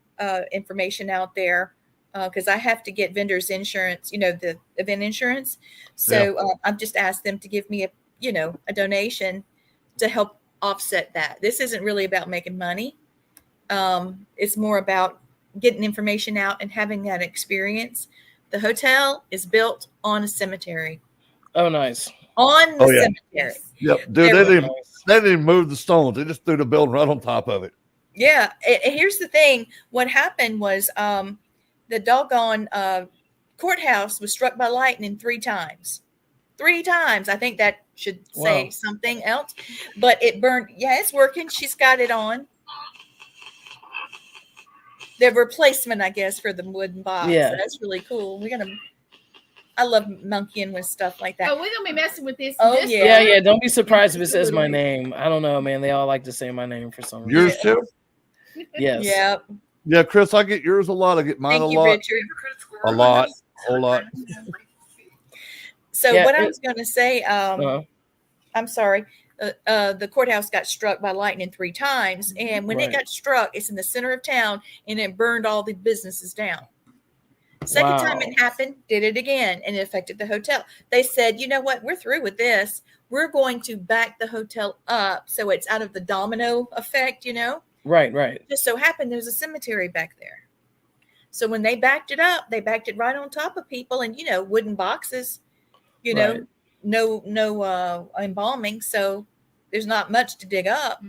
information out there because I have to get vendors insurance, the event insurance. So I've just asked them to give me a donation to help offset that. This isn't really about making money. It's more about getting information out and having that experience. The hotel is built on a cemetery. Oh, nice. On the cemetery. Yep, dude, they didn't move the stones. They just threw the building right on top of it. Yeah. Here's the thing. What happened was the doggone courthouse was struck by lightning 3 times. 3 times. I think that should say something else. But it burned. Yeah, it's working. She's got it on. The replacement, I guess, for the wooden box. Yeah. So that's really cool. I love monkeying with stuff like that. Oh, we're gonna be messing with this. Oh, this yeah. Yeah. Don't be surprised if it says my name. I don't know, man. They all like to say my name for some reason. Yours too? Yes. Yeah. Yeah, Chris, I get yours a lot. I get mine Thank a you, lot. Richard. A lot. A whole lot. So Yeah, what I was going to say, Uh-huh. I'm sorry. The courthouse got struck by lightning 3 times. And when it Right. got struck, it's in the center of town and it burned all the businesses down. Second time it happened, did it again, and it affected the hotel. They said, you know what? We're through with this. We're going to back the hotel up so it's out of the domino effect, Right. Just so happened there's a cemetery back there. So when they backed it up, they backed it right on top of people and, wooden boxes, Right. no embalming. So there's not much to dig up.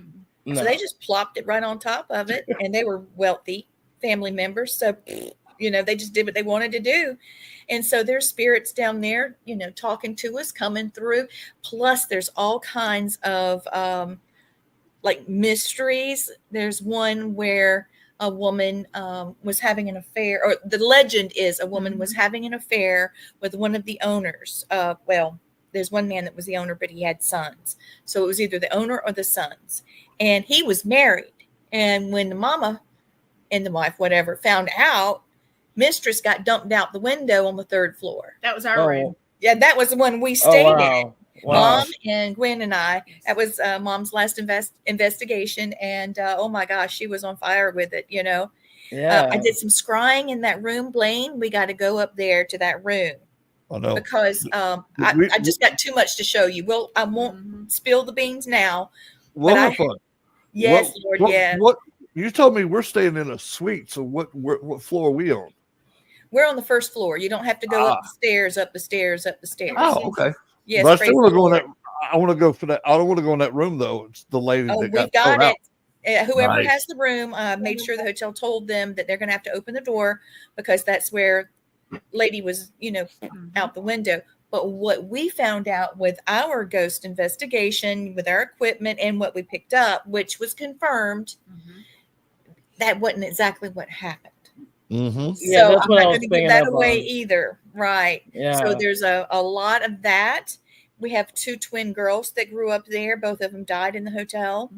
No. So they just plopped it right on top of it. And they were wealthy family members. So, they just did what they wanted to do. And so there's spirits down there, talking to us, coming through. Plus there's all kinds of like mysteries. There's one where a woman was having an affair, or the legend is a woman was having an affair with one of the owners. There's one man that was the owner, but he had sons. So it was either the owner or the sons. And he was married. And when the mama and the wife, whatever, found out, mistress got dumped out the window on the 3rd floor. That was our room. Yeah, that was the one we stayed in. Wow. Mom and Gwen and I. That was Mom's last investigation. And oh my gosh, she was on fire with it, Yeah. I did some scrying in that room, Blaine. We got to go up there to that room. I know. Because I just got too much to show you. Well, I won't spill the beans now. We'll have fun. Yes, Lord, yes. What you told me we're staying in a suite, so what floor are we on? We're on the 1st floor. You don't have to go up the stairs. Oh, okay. Yes, but I still want to go in Lord. that. I want to go for that. I don't want to go in that room though. It's the lady Oh, that we got got thrown out. it. Whoever Nice. has the room made sure the hotel told them that they're going to have to open the door because that's where lady was, out the window. But what we found out with our ghost investigation, with our equipment and what we picked up, which was confirmed, that wasn't exactly what happened. Mm-hmm. Yeah, So that's I'm what I not was going to thinking give that up away on. either. Right. Yeah. So there's a lot of that. We have 2 twin girls that grew up there. Both of them died in the hotel.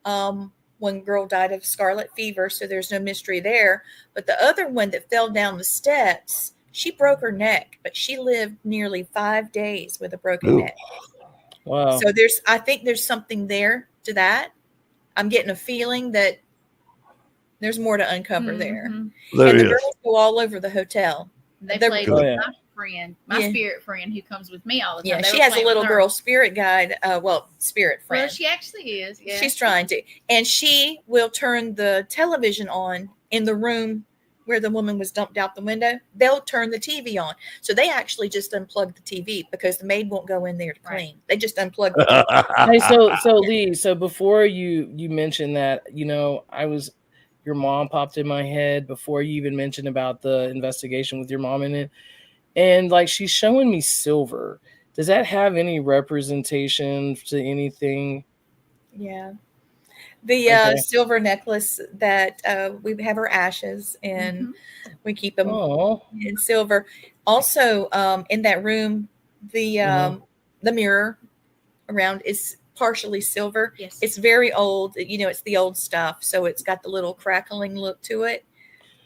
One girl died of scarlet fever, so there's no mystery there. But the other one that fell down the steps, she broke her neck, but she lived nearly 5 days with a broken neck. Wow. So I think there's something there to that. I'm getting a feeling that there's more to uncover there. There And the is. girls go all over the hotel. They They're- played Oh, with yeah. my friend, my Yeah. spirit friend who comes with me all the time. Yeah, They she were has a playing little with her. girl spirit guide. Spirit friend. Well, she actually is. Yeah. She's trying to, and she will turn the television on in the room where the woman was dumped out the window. They'll turn the TV on. So they actually just unplugged the TV because the maid won't go in there to clean. Right. They just unplugged the TV. Hey, so Lee, so before you mentioned that, your mom popped in my head before you even mentioned about the investigation with your mom in it. And like she's showing me silver. Does that have any representation to anything? Yeah. The Okay. silver necklace that we have her ashes and we keep them Oh, in silver. Also, in that room, the mirror around is partially silver. Yes. It's very old. It's the old stuff, so it's got the little crackling look to it.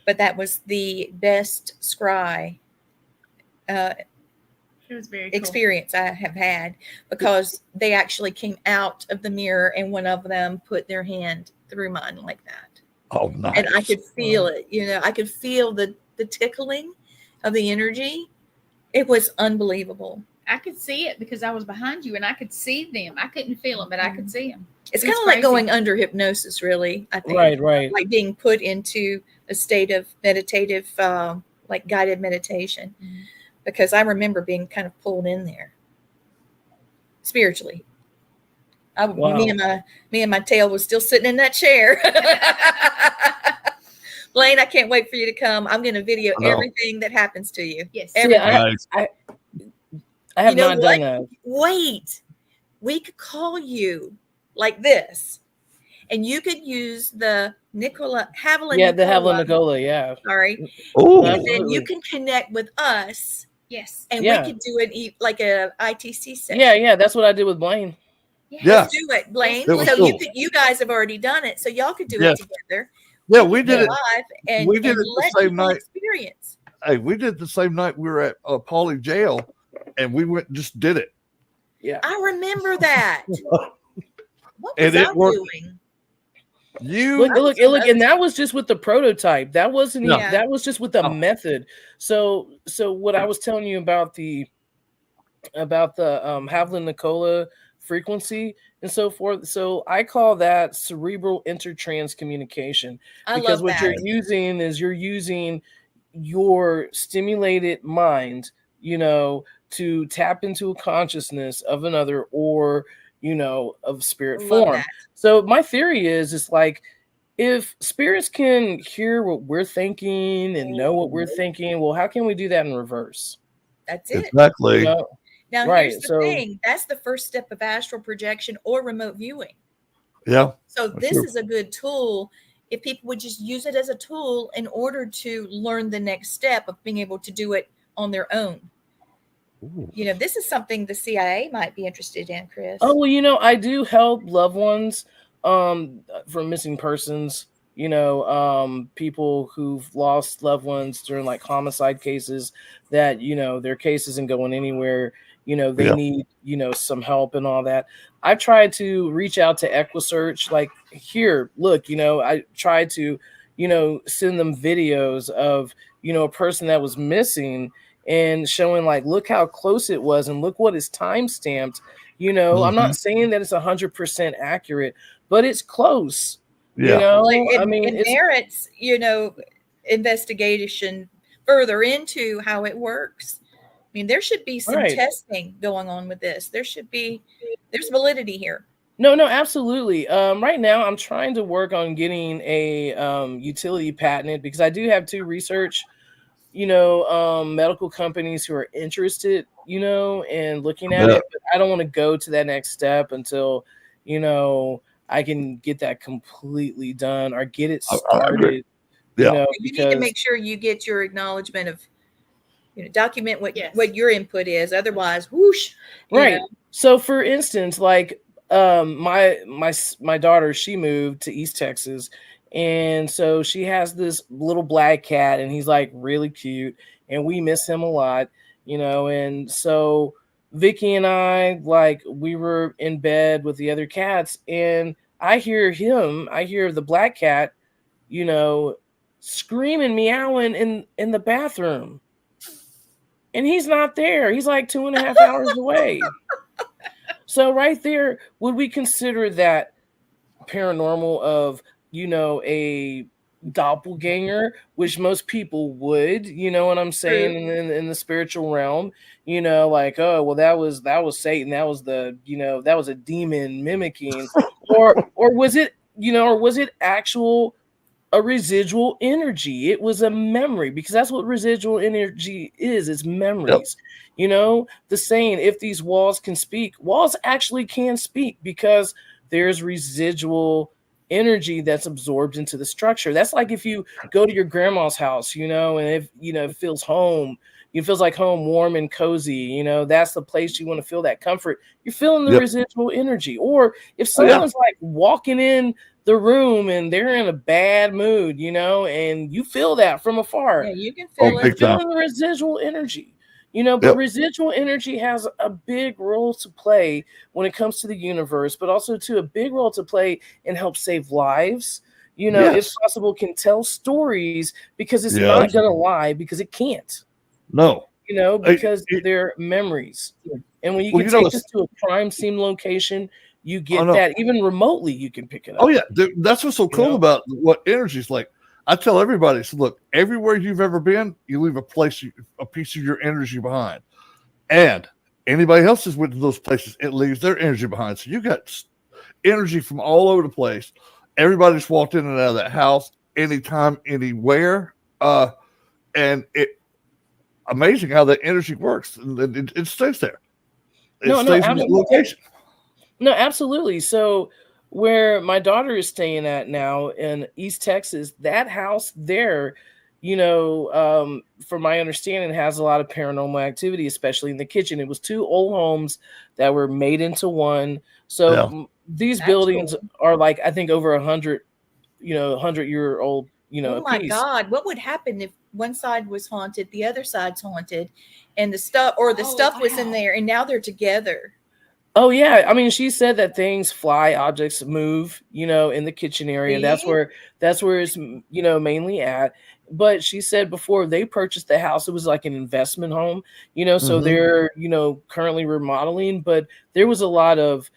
But that was the best scry She was very cool. experience I have had because they actually came out of the mirror and one of them put their hand through mine like that. Oh, nice. And I could feel it, I could feel the tickling of the energy. It was unbelievable. I could see it because I was behind you and I could see them. I couldn't feel them, but I could see them. It's kind of like going under hypnosis, really. I think, right, like being put into a state of meditative, like guided meditation. Because I remember being kind of pulled in there spiritually. Wow. Me and my tail was still sitting in that chair. Blaine, I can't wait for you to come. I'm going to video everything that happens to you. Yes. See, I have not done that. Wait, we could call you like this, and you could use the Haviland. Yeah, the Haviland Nicola. Yeah. Sorry. Oh, And then you can connect with us. Yes. And we could do it like a ITC session. Yeah. That's what I did with Blaine. Yeah. Let's do it, Blaine. It was So cool. you guys have already done it, so y'all could do it together. Yeah, we did it live, and we did it the same night. Experience. Hey, we did it the same night we were at Pauley jail, and we went and just did it. Yeah, I remember that. What was And I it worked. doing? Look, and that was just with the prototype. That wasn't even, that was just with the method. So what I was telling you about the Haviland Nicola frequency and so forth. So I call that cerebral intertrans communication, because what you're using is you're using your stimulated mind, to tap into a consciousness of another, or of spirit form. So my theory is, it's like, if spirits can hear what we're thinking and know what we're thinking, well, how can we do that in reverse? That's it. Exactly. Now, here's the thing. That's the first step of astral projection or remote viewing. Yeah. So this is a good tool if people would just use it as a tool in order to learn the next step of being able to do it on their own. Ooh. This is something the CIA might be interested in, Chris. Oh, well, I do help loved ones for missing persons, people who've lost loved ones during like homicide cases that, their case isn't going anywhere. They need, some help and all that. I try to reach out to EquiSearch, like, here, look, I try to, send them videos of, a person that was missing and showing like, look how close it was and look what is time stamped. I'm not saying that it's 100% accurate, but it's close. Yeah. It merits, investigation further into how it works. I mean, there should be some testing going on with this. There's validity here. No, absolutely. Right now, I'm trying to work on getting a utility patented, because I do have two research, medical companies who are interested, in looking at it. But I don't want to go to that next step until, I can get that completely done or get it started. You need to make sure you get your acknowledgement of, document what your input is. Otherwise, whoosh. Right. So, for instance, like my daughter, she moved to East Texas, and so she has this little black cat, and he's like really cute, and we miss him a lot, And so Vicky and I, like, we were in bed with the other cats, and I hear the black cat, screaming, meowing in the bathroom. And he's not there. He's like 2.5 hours away. So right there, would we consider that paranormal of, a doppelganger, which most people would, what I'm saying, in the spiritual realm, like, oh, well, that was Satan. That was that was a demon mimicking, or was it, a residual energy? It was a memory, because that's what residual energy is. It's memories. The saying, if these walls can speak, walls actually can speak, because there's residual energy that's absorbed into the structure. That's like if you go to your grandma's house, and if, it feels home, it feels like home, warm and cozy, that's the place you want to feel that comfort. You're feeling the residual energy. Or if someone's like walking in the room and they're in a bad mood, and you feel that from afar. Yeah, you can feel it. Feeling the residual energy, but residual energy has a big role to play when it comes to the universe, but also a big role to play in help save lives. If possible, can tell stories, because it's not going to lie, because it can't. No. because they're memories. And when you can take this to a crime scene location, you get that. Even remotely, you can pick it up. Oh, yeah. That's what's so cool about what energy is like. I tell everybody, so look, everywhere you've ever been, you leave a piece of your energy behind. And anybody else has went to those places, it leaves their energy behind. So you got energy from all over the place. Everybody just walked in and out of that house anytime, anywhere. And it amazing how that energy works. And it stays there. It stays in that location. No, absolutely. So where my daughter is staying at now in East Texas, that house there, from my understanding, has a lot of paranormal activity, especially in the kitchen. It was 2 old homes that were made into one. So these buildings are like, I think, over 100, 100-year-old, oh my God, what would happen if one side was haunted, the other side's haunted, and the stuff was in there, and now they're together? Oh yeah, I mean, she said that things fly, objects move, in the kitchen area. That's where it's mainly at. But she said before they purchased the house, it was like an investment home, so they're currently remodeling. But there was a lot of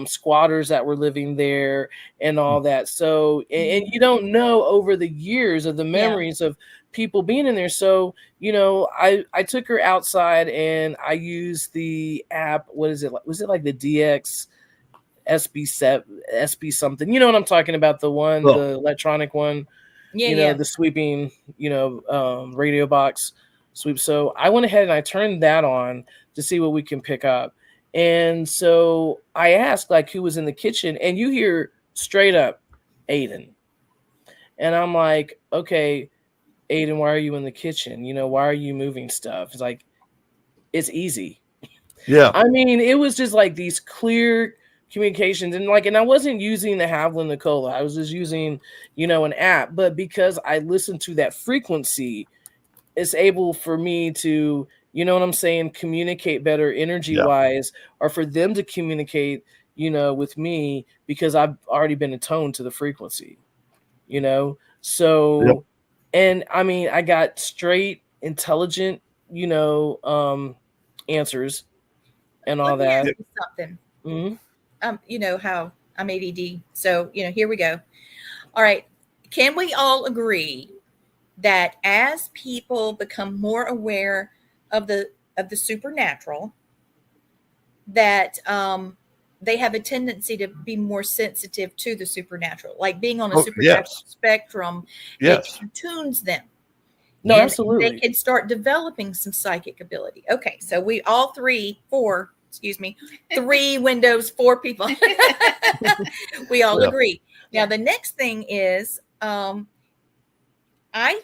squatters that were living there and all that. So and you don't know over the years of the memories of people being in there. So, I took her outside and I used the app. What is it? Was it like the DX SB something? You know what I'm talking about? The one, the electronic one, the sweeping, radio box sweep. So I went ahead and I turned that on to see what we can pick up. And so I asked like who was in the kitchen, and you hear straight up Aiden. And I'm like, okay, Aiden, why are you in the kitchen? Why are you moving stuff? It's like, it's easy. Yeah. I mean, it was just like these clear communications, and I wasn't using the Haviland Nicola. I was just using, an app. But because I listened to that frequency, it's able for me to, communicate better energy wise, or for them to communicate, with me, because I've already been attuned to the frequency, So, and I mean, I got straight, intelligent, answers and all that. Let me ask you something. You know how I'm ADD. So, here we go. All right. Can we all agree that as people become more aware of the supernatural, that they have a tendency to be more sensitive to the supernatural, like being on a supernatural spectrum, it tunes them. No, absolutely. They can start developing some psychic ability. Okay, so we all 3 windows, 4 people. We all agree. Now, the next thing is, I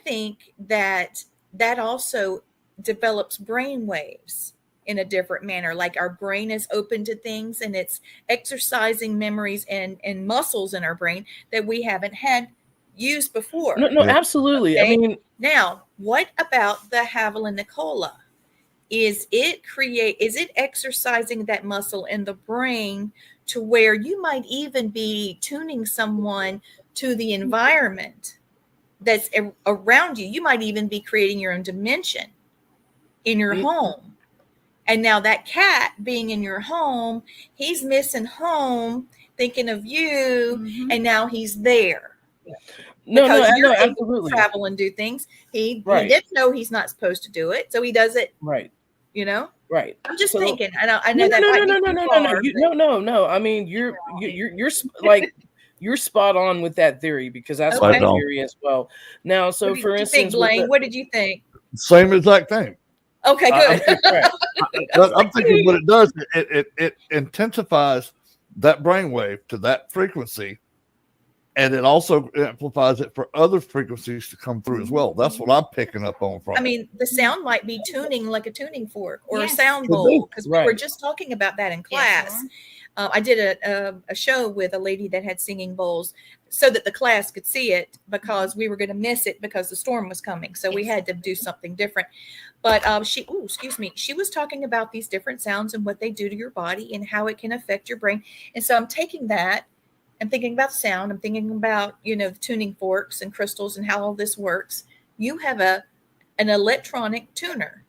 think that also develops brain waves in a different manner. Like our brain is open to things, and it's exercising memories and muscles in our brain that we haven't had used before. No, absolutely. Okay? I mean, now, what about the Haviland Nicola? Is it exercising that muscle in the brain to where you might even be tuning someone to the environment that's around you? You might even be creating your own dimension in your home. And now that cat being in your home, he's missing home, thinking of you, and now he's there. No, absolutely. Travel and do things. He didn't know he's not supposed to do it, so he does it. Right. Right. I'm just thinking. I know No. I mean, you're like, you're spot on with that theory, because that's my theory as well. Now, so for instance, Blaine, what did you think? Same exact thing. Okay, good. I'm thinking what it does, it intensifies that brainwave to that frequency, and it also amplifies it for other frequencies to come through as well. That's what I'm picking up on from. I mean, the sound might be tuning like a tuning fork or a sound bowl, because we were just talking about that in class. I did a show with a lady that had singing bowls so that the class could see it, because we were going to miss it because the storm was coming. So we had to do something different. But she was talking about these different sounds and what they do to your body and how it can affect your brain. And so I'm taking that. I'm thinking about sound. I'm thinking about, the tuning forks and crystals and how all this works. You have an electronic tuner.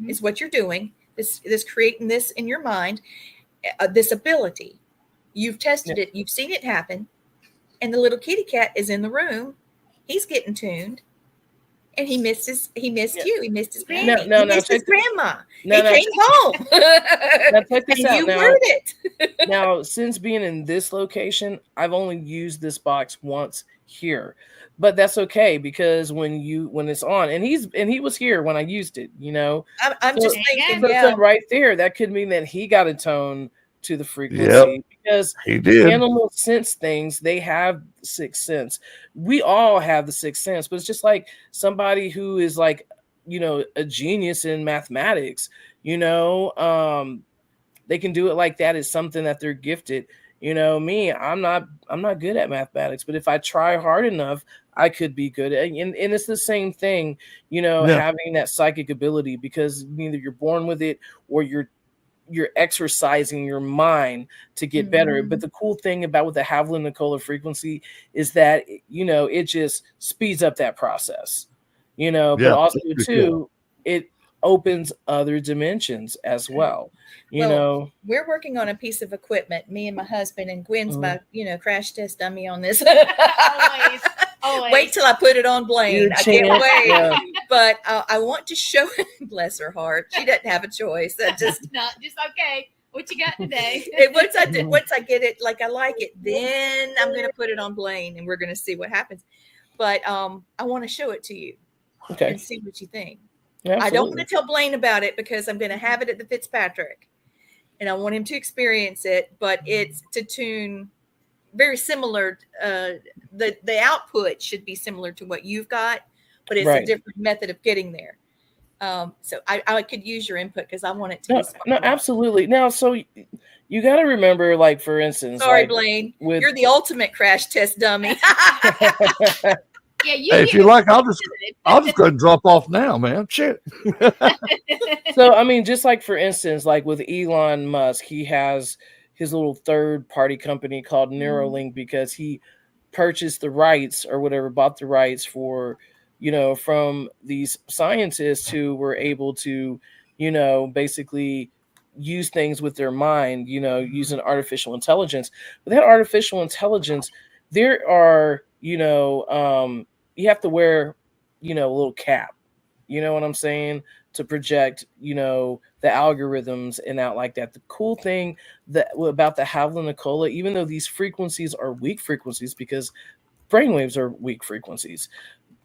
is what you're doing. This creating this in your mind, this ability. You've tested it. You've seen it happen. And the little kitty cat is in the room. He's getting tuned. And he missed you. He missed his granny. He missed his grandma. He came home. Now check this out. You heard it. Now, since being in this location, I've only used this box once here, but that's okay because when it's on, and he was here when I used it. I'm just thinking, so right there, that could mean that he got a tone to the frequency because he did. Animals sense things. They have sixth sense. We all have the sixth sense, but it's just like somebody who is like, a genius in mathematics, they can do it like that. Is something that they're gifted. Me, I'm not good at mathematics, but if I try hard enough, I could be good. And it's the same thing, having that psychic ability, because either you're born with it or you're exercising your mind to get better. But the cool thing about with the Havlin-Nicola frequency is that, it just speeds up that process, but also too, it opens other dimensions as well. We're working on a piece of equipment, me and my husband, and Gwen's my, crash test dummy on this. Always. Wait till I put it on Blaine. I can't wait. Yeah. But I want to show, bless her heart, she doesn't have a choice. Just okay. What you got today? Once I get it, like I like it, then I'm going to put it on Blaine, and we're going to see what happens. But I want to show it to you, and see what you think. Absolutely. I don't want to tell Blaine about it because I'm going to have it at the Fitzpatrick, and I want him to experience it. But it's to tune very similar. The output should be similar to what you've got, but it's a different method of getting there. So I could use your input because I want it to be no, absolutely. Now, so you got to remember, like, for instance, sorry, Blaine, you're the ultimate crash test dummy. Yeah, if you like, I'll just go ahead and drop off now, man. Shit. So, I mean, just like, for instance, like with Elon Musk, he has his little third-party company called Neuralink because he purchased the rights or whatever, bought the rights for, from these scientists who were able to, basically use things with their mind, using artificial intelligence. But that artificial intelligence, there are, you have to wear, a little cap, you know what I'm saying, to project, the algorithms and out like that. The cool thing about the Havlin-Nicola, even though these frequencies are weak frequencies because brainwaves are weak frequencies,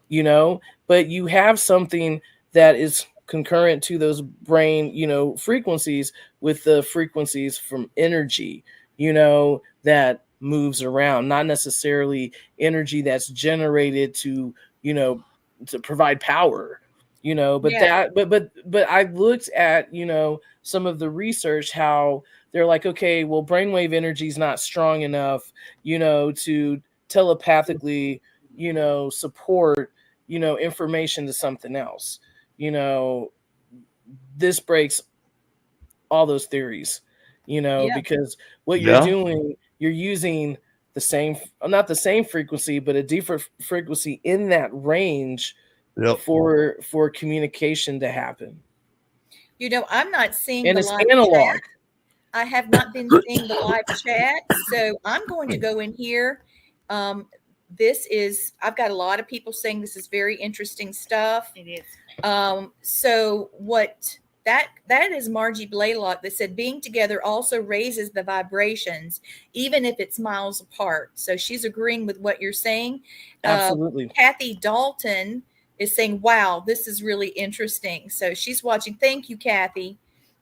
but you have something that is concurrent to those brain, frequencies with the frequencies from energy, that moves around, not necessarily energy that's generated to, to provide power, but I looked at, some of the research, how they're like, okay, well, brainwave energy is not strong enough, to telepathically, support, information to something else. This breaks all those theories, because what you're doing, you're using the same, not the same frequency, but a different frequency in that range for communication to happen. I'm not seeing and the it's live analog. chat. I have not been seeing the live chat, so I'm going to go in here. I've got a lot of people saying this is very interesting stuff. It is. So what that is Margie Blaylock that said being together also raises the vibrations, even if it's miles apart. So she's agreeing with what you're saying. Absolutely. Kathy Dalton is saying, wow, this is really interesting. So she's watching. Thank you, Kathy.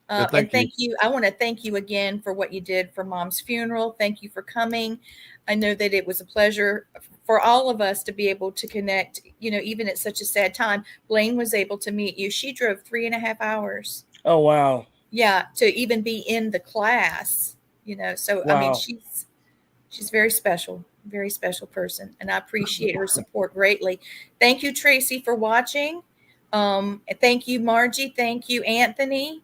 Thank you. I want to thank you again for what you did for Mom's funeral. Thank you for coming. I know that it was a pleasure for all of us to be able to connect, even at such a sad time. Blaine was able to meet you. She drove 3.5 hours. Oh, wow. Yeah. To even be in the class, so, wow. I mean, she's very special person. And I appreciate her support greatly. Thank you, Tracy, for watching. Thank you, Margie. Thank you, Anthony.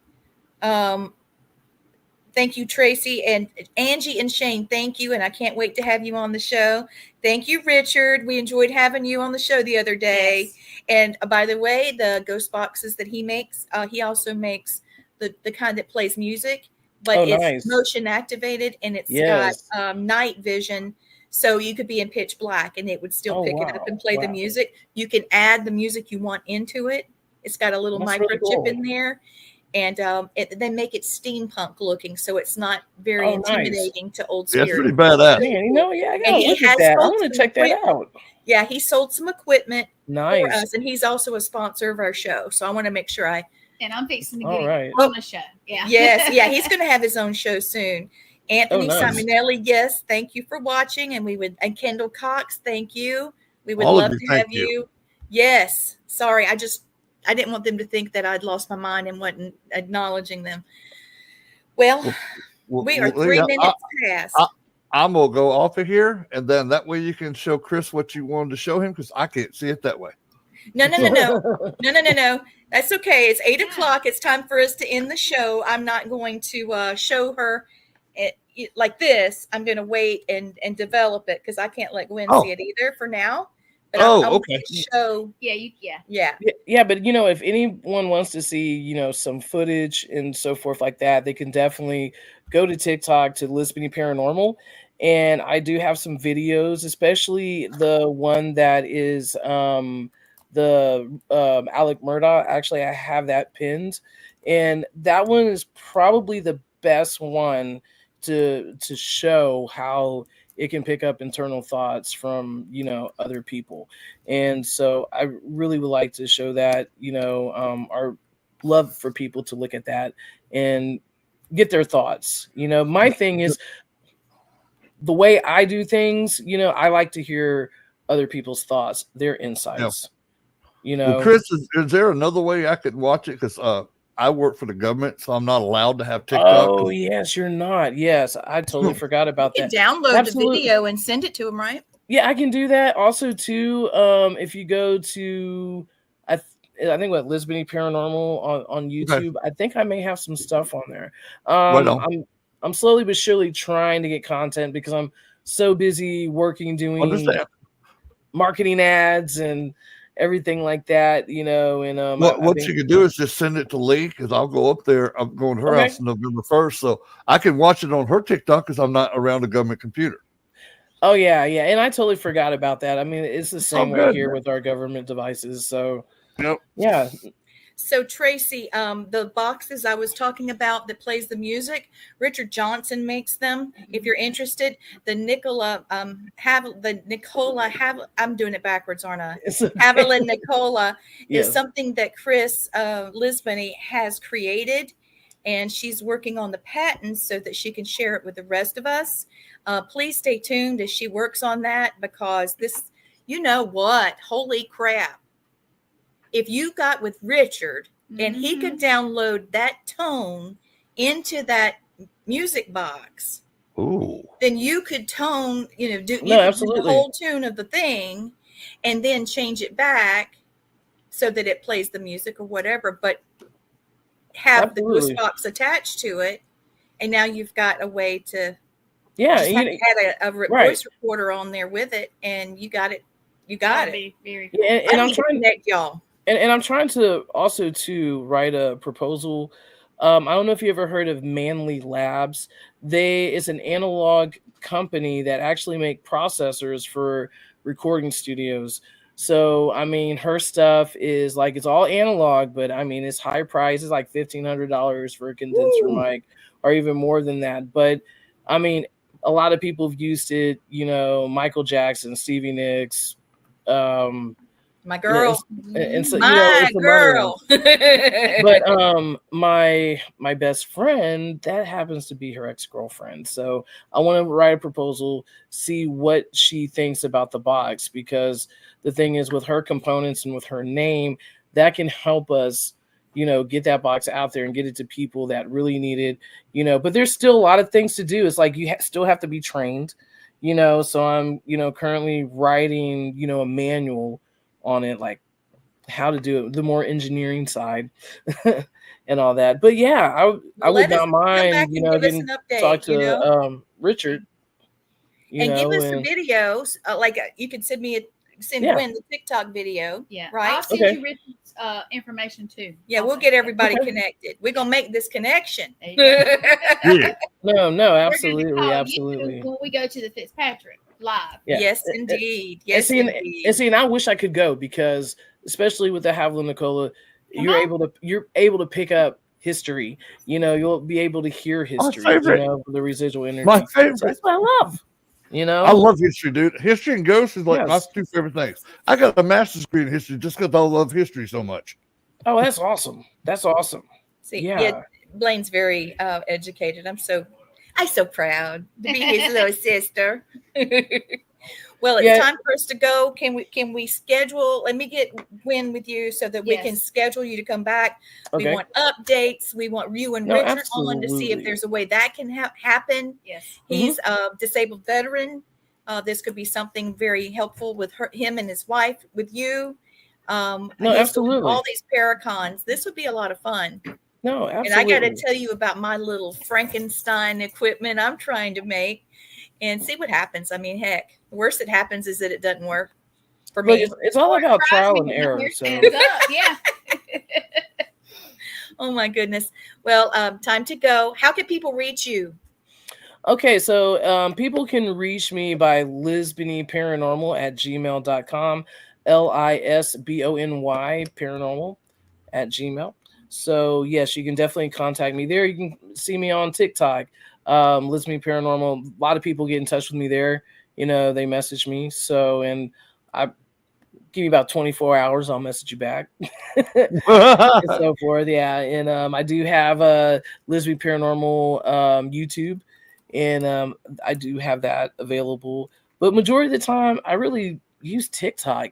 Thank you, Tracy, and Angie and Shane. Thank you, and I can't wait to have you on the show. Thank you, Richard. We enjoyed having you on the show the other day. Yes. And by the way, the ghost boxes that he makes, he also makes the kind that plays music, but it's nice. motion activated, and it's got night vision. So you could be in pitch black, and it would still pick it up and play the music. You can add the music you want into it. It's got a little microchip in there. And they make it steampunk looking, so it's not very intimidating to old spirits. Yeah, it's pretty badass. Man, I gotta look at that. I want to check that out. Yeah, he sold some equipment for us, and he's also a sponsor of our show. So I want to make sure And I'm fixing to get him on the show. Yeah. Yes, yeah, he's going to have his own show soon. Anthony Simonelli, yes, thank you for watching, and Kendall Cox, thank you. We would love to have you. Yes, sorry, I didn't want them to think that I'd lost my mind and wasn't acknowledging them. Well, we are 3 minutes past. I'm going to go off of here, and then that way you can show Chris what you wanted to show him, because I can't see it that way. No. That's okay. It's 8 o'clock. It's time for us to end the show. I'm not going to show her like this. I'm going to wait and develop it, because I can't let Gwen see it either for now. But okay. Show. Yeah. But if anyone wants to see, some footage and so forth like that, they can definitely go to TikTok to Lisbony Paranormal. And I do have some videos, especially the one that is the Alec Murdaugh. Actually, I have that pinned, and that one is probably the best one to show how it can pick up internal thoughts from, other people. And so I really would like to show that, our love for people to look at that and get their thoughts. My thing is the way I do things, I like to hear other people's thoughts, their insights, Well, Chris, is there another way I could watch it? Because I work for the government, so I'm not allowed to have TikTok. Oh, yes, you're not. Yes, I totally forgot about that. You can download the video and send it to him, right? Yeah, I can do that. Also, too, if you go to, I think Lisbony Paranormal on YouTube, I think I may have some stuff on there. I'm slowly but surely trying to get content, because I'm so busy working, doing marketing ads and everything like that, and what you could do is just send it to Lee, because I'll go up there. I'm going to her house on November 1st, so I can watch it on her TikTok, because I'm not around a government computer. Oh yeah, and I totally forgot about that. I mean, it's the same way here with our government devices. So yeah. So Tracy, the boxes I was talking about that plays the music, Richard Johnson makes them. If you're interested, the Nicola I'm doing it backwards, aren't I? Haviland Nicola is something that Chris Lisbony has created, and she's working on the patents so that she can share it with the rest of us. Please stay tuned as she works on that, because this, holy crap. If you got with Richard and he could download that tone into that music box, then you could tone, do the whole tune of the thing and then change it back so that it plays the music or whatever, but have the ghost box attached to it. And now you've got a way to add a voice recorder on there with it, and you got it. You got it. Very cool. And I'm trying to connect y'all. And I'm trying to also write a proposal. I don't know if you ever heard of Manly Labs. It's an analog company that actually make processors for recording studios. So, I mean, her stuff is like, it's all analog, but I mean, it's high price. It's like $1,500 for a condenser mic, or even more than that. But I mean, a lot of people have used it, Michael Jackson, Stevie Nicks, my girl, and so my girl. But my best friend, that happens to be her ex-girlfriend. So I want to write a proposal, see what she thinks about the box, because the thing is, with her components and with her name, that can help us, get that box out there and get it to people that really need it. But there's still a lot of things to do. It's like you still have to be trained, so I'm currently writing a manual on it, like how to do it, the more engineering side and all that. But yeah, I would Let us not come back mind, and give us getting an to talk update, to Richard, and give us some and videos. You could send yeah. Gwen the TikTok video. Yeah. Right. I'll send Okay. you Richard's information too. Yeah, we'll Also. get everybody Okay. connected. We're gonna make this connection. There you go. Yeah. No, We're gonna absolutely, call you absolutely. when we go to the Fitzpatrick live. Yeah. Yes, indeed. And Yes, see, indeed. and I wish I could go, because especially with the Haviland Nicola, you're able to pick up history. You'll be able to hear history. favorite. The residual energy. My So favorite. that's what I love. I love history, dude. History and ghosts is like my Yes. 2 favorite things. I got a master's degree in history just because I love history so much. Oh, that's awesome. That's awesome. See, Yeah. Blaine's very educated. I'm so proud to be his little sister. Well, it's time for us to go. Can we schedule? Let me get Gwen with you so that we can schedule you to come back. Okay. We want updates. We want you and Richard on to see if there's a way that can happen. Yes. He's a disabled veteran. This could be something very helpful with him and his wife, with you. Absolutely. All these Paracons. This would be a lot of fun. No, absolutely. And I got to tell you about my little Frankenstein equipment I'm trying to make and see what happens. I mean, heck, the worst that happens is that it doesn't work for me. It's all about trial and error. So. Yeah. Oh, my goodness. Well, time to go. How can people reach you? Okay, so people can reach me by lisbonyparanormal@gmail.com, LISBONY paranormal@gmail. So yes, you can definitely contact me there. You can see me on TikTok, Lisbony Paranormal. A lot of people get in touch with me there. They message me. So, and I give me about 24 hours, I'll message you back. And so forth. Yeah. And I do have a Lisbony Paranormal YouTube, and I do have that available. But majority of the time, I really use TikTok.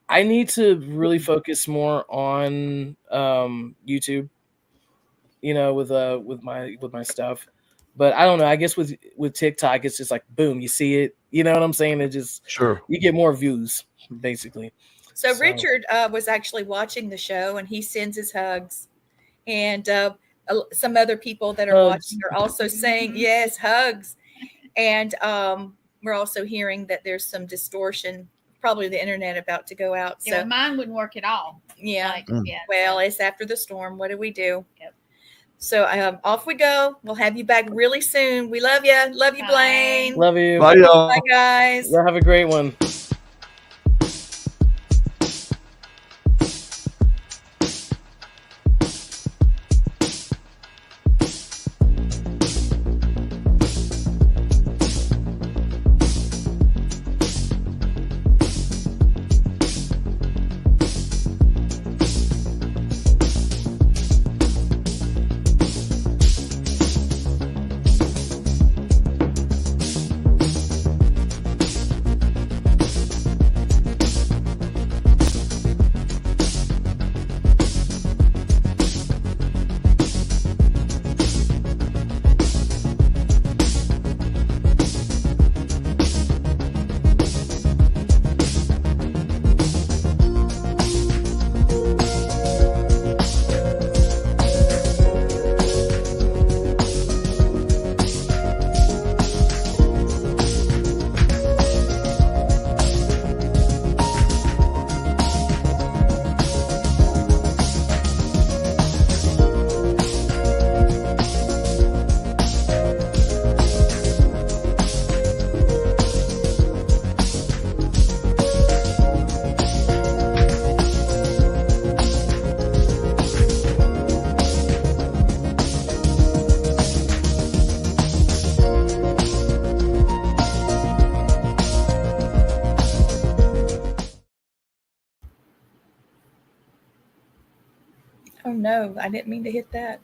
I need to really focus more on YouTube, with my stuff. But I don't know. I guess with TikTok, it's just like boom, you see it. You know what I'm saying? It just you get more views, basically. So Richard was actually watching the show, and he sends his hugs, and some other people that are watching are also saying yes, hugs, and we're also hearing that there's some distortion. Probably the internet about to go out. So mine wouldn't work at all. Yeah. Well, it's after the storm. What do we do? Yep. So off we go. We'll have you back really soon. We love you. Love you, Blaine. Love you. Bye, y'all. Bye, guys. Y'all have a great one. Oh no, I didn't mean to hit that.